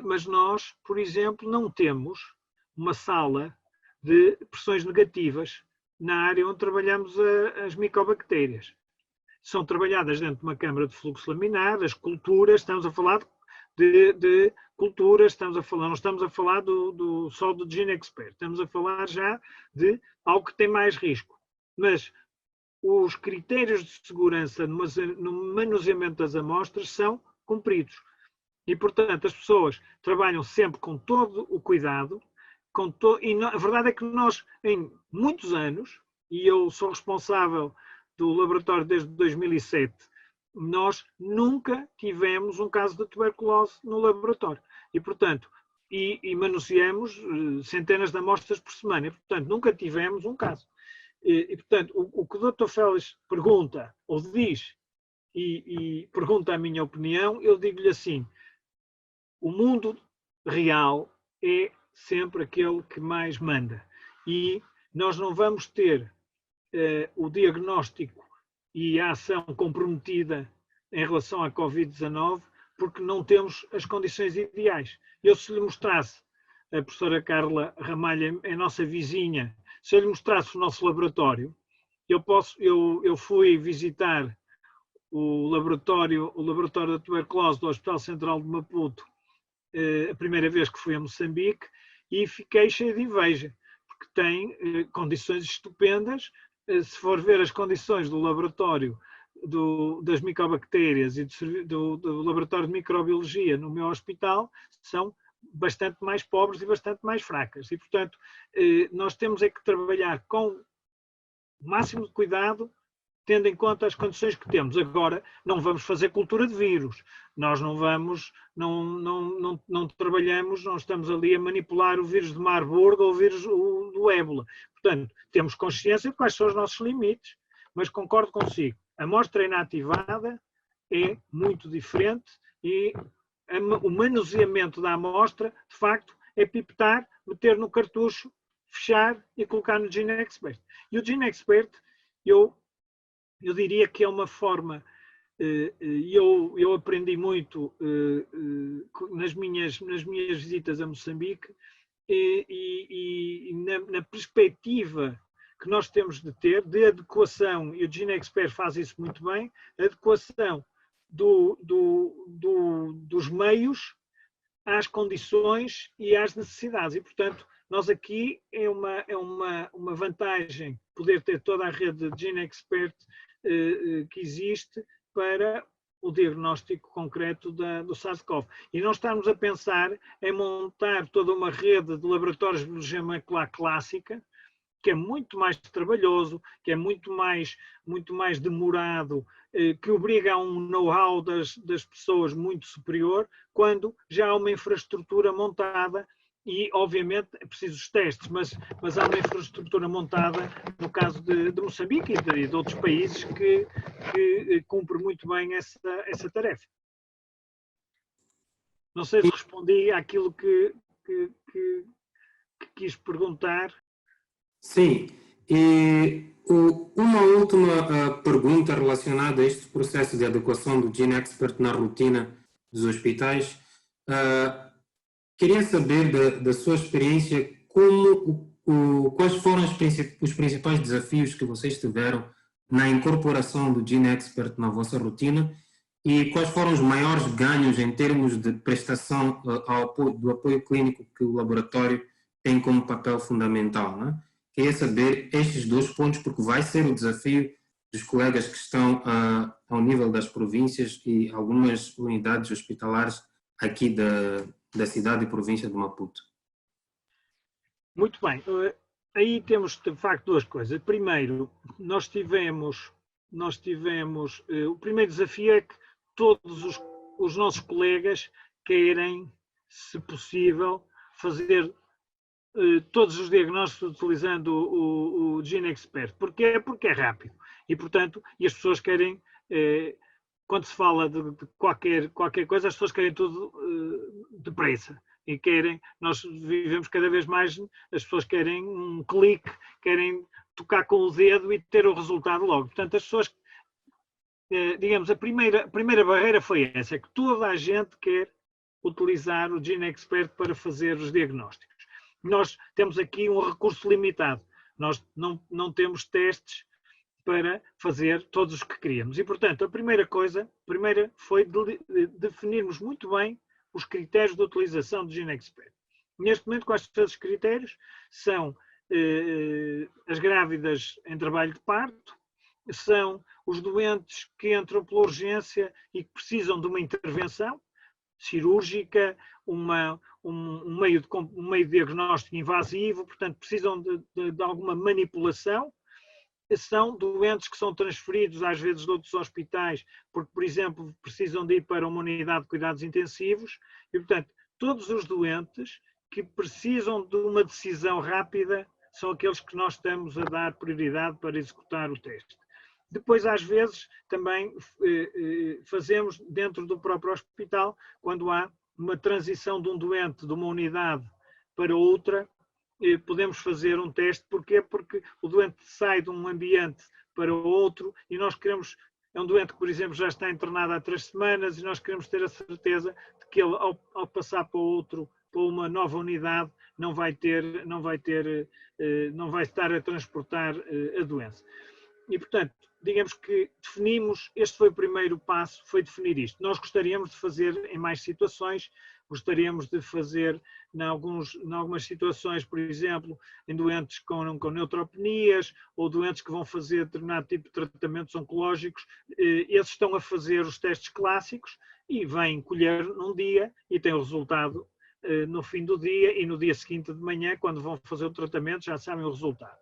mas nós, por exemplo, não temos uma sala de pressões negativas na área onde trabalhamos as micobactérias. São trabalhadas dentro de uma câmara de fluxo laminar, as culturas, estamos a falar de culturas, não estamos a falar só do GeneXpert, estamos a falar já de algo que tem mais risco. Mas os critérios de segurança no manuseamento das amostras são cumpridos. E, portanto, as pessoas trabalham sempre com todo o cuidado, a verdade é que nós, em muitos anos, e eu sou responsável do laboratório desde 2007, nós nunca tivemos um caso de tuberculose no laboratório. E, portanto, e manuseamos centenas de amostras por semana. E, portanto, nunca tivemos um caso. E portanto, o que o Dr. Félix pergunta, ou diz, e pergunta a minha opinião, eu digo-lhe assim, o mundo real é sempre aquele que mais manda. E nós não vamos ter o diagnóstico e a ação comprometida em relação à Covid-19 porque não temos as condições ideais. Eu, se lhe mostrasse, a professora Carla Ramalho é nossa vizinha, se eu lhe mostrasse o nosso laboratório, eu fui visitar o laboratório da tuberculose do Hospital Central de Maputo a primeira vez que fui a Moçambique e fiquei cheio de inveja, porque tem condições estupendas. Se for ver as condições do laboratório das micobactérias e do laboratório de microbiologia no meu hospital, são bastante mais pobres e bastante mais fracas. E, portanto, nós temos é que trabalhar com o máximo de cuidado, tendo em conta as condições que temos. Agora, não vamos fazer cultura de vírus. Nós não trabalhamos, não estamos ali a manipular o vírus de Marburg ou o vírus do ébola. Portanto, temos consciência de quais são os nossos limites, mas concordo consigo. A amostra inativada é muito diferente e o manuseamento da amostra, de facto, é pipetar, meter no cartucho, fechar e colocar no GeneXpert. E o GeneXpert, eu diria que é uma forma, eu aprendi muito nas minhas visitas a Moçambique e na perspectiva que nós temos de ter, de adequação, e o GeneXpert faz isso muito bem, adequação dos meios às condições e às necessidades. E, portanto, nós aqui é uma vantagem poder ter toda a rede de GeneXpert que existe para o diagnóstico concreto do SARS-CoV. E não estamos a pensar em montar toda uma rede de laboratórios de biologia molecular clássica, que é muito mais trabalhoso, que é muito mais demorado, que obriga a um know-how das pessoas muito superior, quando já há uma infraestrutura montada e, obviamente, é preciso os testes, mas há uma infraestrutura montada, no caso de Moçambique e de outros países, que cumpre muito bem essa tarefa. Não sei se respondi àquilo que quis perguntar. Sim, e uma última pergunta relacionada a este processo de adequação do GeneXpert na rotina dos hospitais. Queria saber da sua experiência quais foram os principais desafios que vocês tiveram na incorporação do GeneXpert na vossa rotina e quais foram os maiores ganhos em termos de prestação do apoio clínico que o laboratório tem como papel fundamental, né? Queria saber estes dois pontos, porque vai ser o desafio dos colegas que estão ao nível das províncias e algumas unidades hospitalares aqui da cidade e província de Maputo. Muito bem. Aí temos, de facto, duas coisas. Primeiro, nós tivemos o primeiro desafio é que todos os nossos colegas querem, se possível, fazer todos os diagnósticos utilizando o GeneXpert. Porquê? Porque é rápido. E, portanto, as pessoas querem, quando se fala de qualquer coisa, as pessoas querem tudo depressa. E nós vivemos cada vez mais, as pessoas querem um clique, querem tocar com o dedo e ter o resultado logo. Portanto, as pessoas, digamos, a primeira barreira foi essa, que toda a gente quer utilizar o GeneXpert para fazer os diagnósticos. Nós temos aqui um recurso limitado. Nós não temos testes para fazer todos os que queríamos. E, portanto, a primeira foi definirmos muito bem os critérios de utilização do GeneXpert. Neste momento, quais são esses critérios? São as grávidas em trabalho de parto, são os doentes que entram pela urgência e que precisam de uma intervenção cirúrgica, um meio de diagnóstico invasivo, portanto, precisam de alguma manipulação. São doentes que são transferidos, às vezes, de outros hospitais, porque, por exemplo, precisam de ir para uma unidade de cuidados intensivos. E, portanto, todos os doentes que precisam de uma decisão rápida são aqueles que nós estamos a dar prioridade para executar o teste. Depois, às vezes, também fazemos dentro do próprio hospital, quando há uma transição de um doente de uma unidade para outra, podemos fazer um teste. Porquê? Porque o doente sai de um ambiente para outro e nós queremos, é um doente que, por exemplo, já está internado há 3 semanas e nós queremos ter a certeza de que ele, ao passar para uma nova unidade, não vai estar a transportar a doença. E, portanto, digamos que este foi o primeiro passo, foi definir isto. Nós gostaríamos de fazer em mais situações, gostaríamos de fazer em algumas situações, por exemplo, em doentes com neutropenias ou doentes que vão fazer determinado tipo de tratamentos oncológicos. Esses estão a fazer os testes clássicos e vêm colher num dia e têm o resultado no fim do dia, e no dia seguinte de manhã, quando vão fazer o tratamento, já sabem o resultado.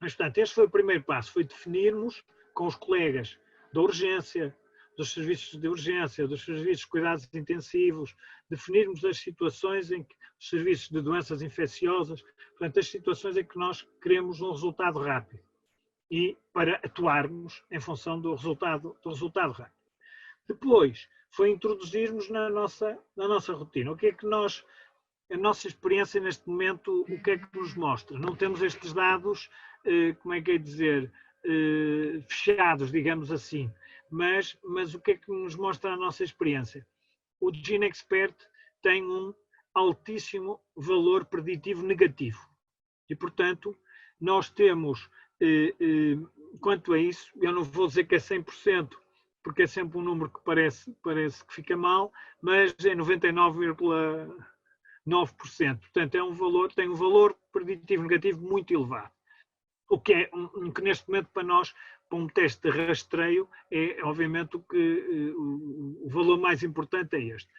Mas, portanto, este foi o primeiro passo, foi definirmos com os colegas da urgência, dos serviços de urgência, dos serviços de cuidados intensivos, definirmos as situações em que os serviços de doenças infecciosas, portanto, as situações em que nós queremos um resultado rápido e para atuarmos em função do resultado rápido. Depois, foi introduzirmos na nossa rotina. O que é que a nossa experiência neste momento, o que é que nos mostra? Não temos estes dados, como é que é dizer, fechados, digamos assim, mas o que é que nos mostra a nossa experiência? O GeneXpert tem um altíssimo valor preditivo negativo e, portanto, nós temos, quanto a isso, eu não vou dizer que é 100%, porque é sempre um número que parece que fica mal, mas é 99,9%. Portanto, tem um valor preditivo negativo muito elevado. O que é que neste momento para nós, para um teste de rastreio, é obviamente o valor mais importante é este.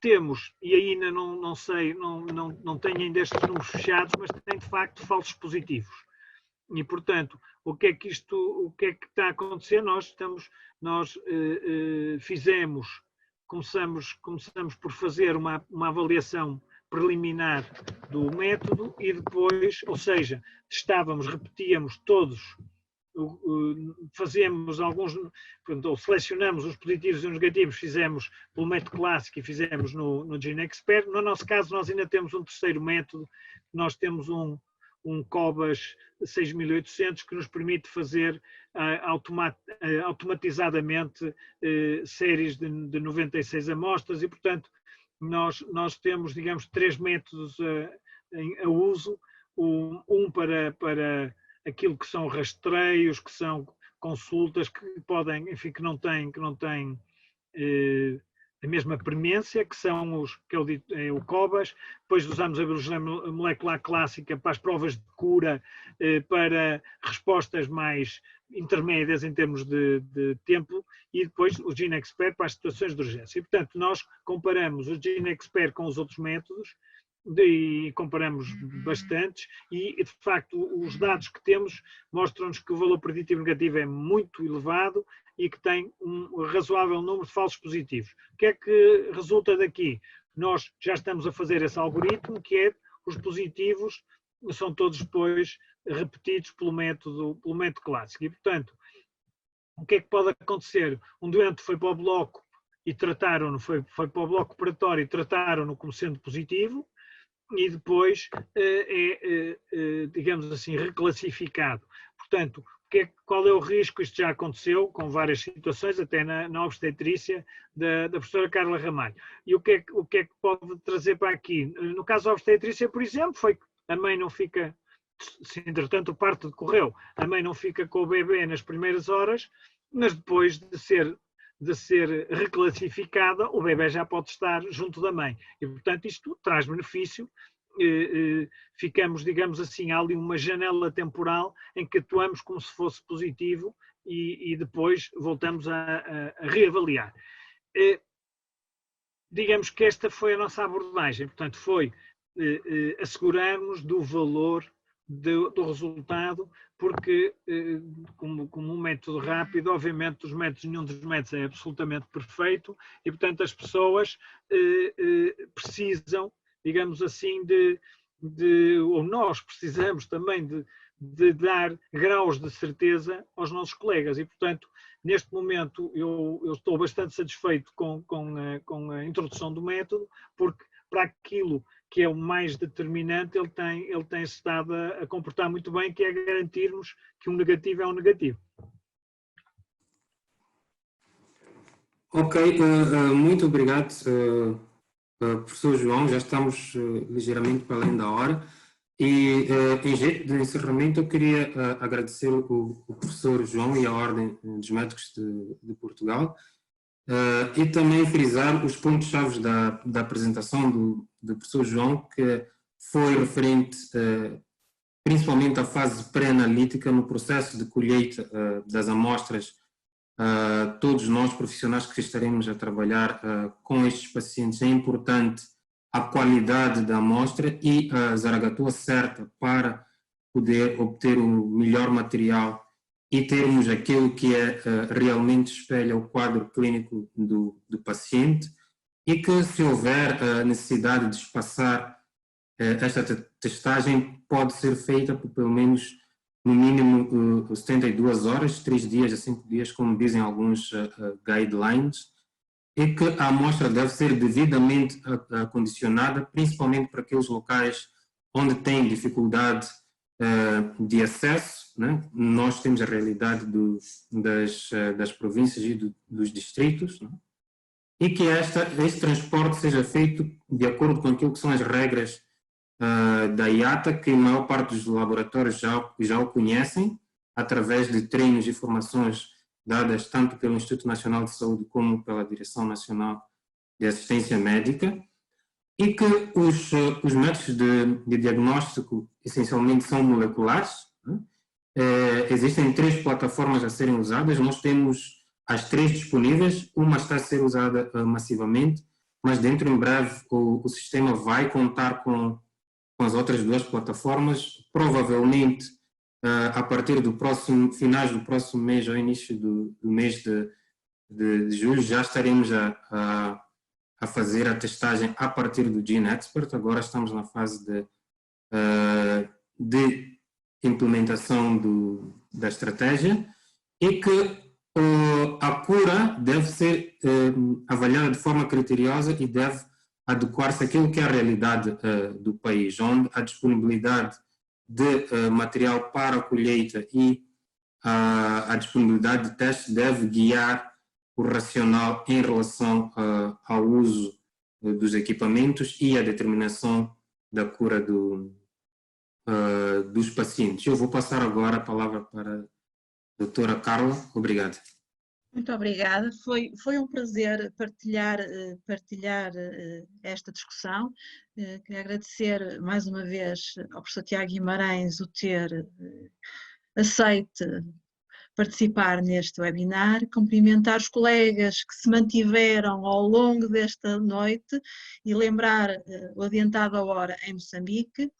Temos, e ainda não sei, não tenho ainda estes números fechados, mas tem de facto falsos positivos. E, portanto, o que é que está a acontecer? Começamos por fazer uma avaliação preliminar do método e depois, ou seja, repetíamos todos, fazemos alguns, ou selecionamos os positivos e os negativos, fizemos pelo método clássico e fizemos no GeneXpert. No nosso caso, nós ainda temos um terceiro método, nós temos um COBAS 6800 que nos permite fazer automatizadamente séries de 96 amostras e, portanto, nós temos, digamos, 3 métodos a uso, um para aquilo que são rastreios, que são consultas que podem, enfim, que não têm a mesma premência, que é o COBAS. Depois usamos a biologia molecular clássica para as provas de cura, para respostas mais intermédias em termos de tempo, e depois o GeneXpert para as situações de urgência. E, portanto, nós comparamos o GeneXpert com os outros métodos, e comparamos bastantes, e de facto os dados que temos mostram-nos que o valor preditivo negativo é muito elevado e que tem um razoável número de falsos positivos. O que é que resulta daqui? Nós já estamos a fazer esse algoritmo, que é os positivos são todos depois repetidos pelo método clássico. E, portanto, o que é que pode acontecer? Um doente foi para o bloco e trataram-no, foi para o bloco operatório e trataram-no como sendo positivo, e depois digamos assim, reclassificado. Portanto, qual é o risco? Isto já aconteceu com várias situações, até na obstetrícia da professora Carla Ramalho. E o que é que pode trazer para aqui? No caso da obstetrícia, por exemplo, foi que a mãe não fica, se entretanto o parto decorreu, a mãe não fica com o bebê nas primeiras horas, mas depois de ser reclassificada, o bebê já pode estar junto da mãe. E, portanto, isto traz benefício. Ficamos, digamos assim, há ali uma janela temporal em que atuamos como se fosse positivo e depois voltamos a reavaliar. Digamos que esta foi a nossa abordagem, portanto, foi assegurarmos do valor do resultado, porque como um método rápido, obviamente nenhum dos métodos é absolutamente perfeito e, portanto, as pessoas precisam, digamos assim, ou nós precisamos também de dar graus de certeza aos nossos colegas e, portanto, neste momento eu estou bastante satisfeito com a introdução do método, porque para aquilo que é o mais determinante, ele tem estado a comportar muito bem, que é garantirmos que um negativo é um negativo. Ok, muito obrigado, professor João, já estamos ligeiramente para além da hora. E, em jeito de encerramento, eu queria agradecer o professor João e a Ordem dos Médicos de Portugal, e também frisar os pontos-chave da apresentação do professor João, que foi referente principalmente à fase pré-analítica no processo de colheita das amostras. Todos nós profissionais que estaremos a trabalhar com estes pacientes, é importante a qualidade da amostra e a zaragatua certa para poder obter o melhor material e termos aquilo que realmente espelha o quadro clínico do paciente, e que, se houver a necessidade de espaçar esta testagem, pode ser feita por pelo menos, no mínimo, 72 horas, 3 dias a 5 dias, como dizem alguns guidelines, e que a amostra deve ser devidamente acondicionada, principalmente para aqueles locais onde tem dificuldade de acesso, né? Nós temos a realidade das províncias e dos distritos, né? E que este transporte seja feito de acordo com aquilo que são as regras da IATA, que a maior parte dos laboratórios já o conhecem, através de treinos e formações dadas tanto pelo Instituto Nacional de Saúde como pela Direção Nacional de Assistência Médica, e que os métodos de diagnóstico essencialmente são moleculares, né? Existem 3 plataformas a serem usadas, nós temos as 3 disponíveis, uma está a ser usada massivamente, mas dentro em breve o sistema vai contar com as outras 2 plataformas, provavelmente a partir do finais do próximo mês ou início do mês de julho já estaremos a fazer a testagem a partir do GeneXpert. Agora estamos na fase de implementação da estratégia, e que a cura deve ser avaliada de forma criteriosa e deve adequar-se àquilo que é a realidade do país, onde a disponibilidade de material para a colheita e a disponibilidade de testes deve guiar o racional em relação ao uso dos equipamentos e a determinação da cura dos pacientes. Eu vou passar agora a palavra para a doutora Carla. Obrigado. Muito obrigada. Foi um prazer partilhar esta discussão. Queria agradecer mais uma vez ao professor Tiago Guimarães o ter aceite participar neste webinar, cumprimentar os colegas que se mantiveram ao longo desta noite e lembrar o adiantado a hora em Moçambique.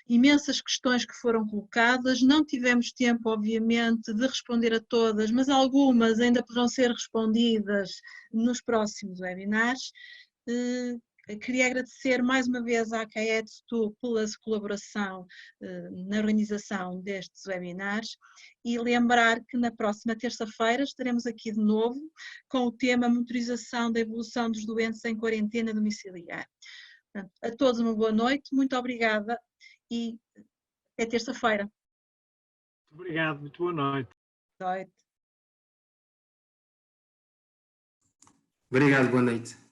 Imensas questões que foram colocadas, não tivemos tempo, obviamente, de responder a todas, mas algumas ainda poderão ser respondidas nos próximos webinars. Queria agradecer mais uma vez à CAETSTU pela colaboração na organização destes webinars e lembrar que na próxima terça-feira estaremos aqui de novo com o tema monitorização da evolução dos doentes em quarentena domiciliar. Portanto, a todos uma boa noite, muito obrigada e até terça-feira. Obrigado, muito boa noite. Boa noite. Obrigado, boa noite.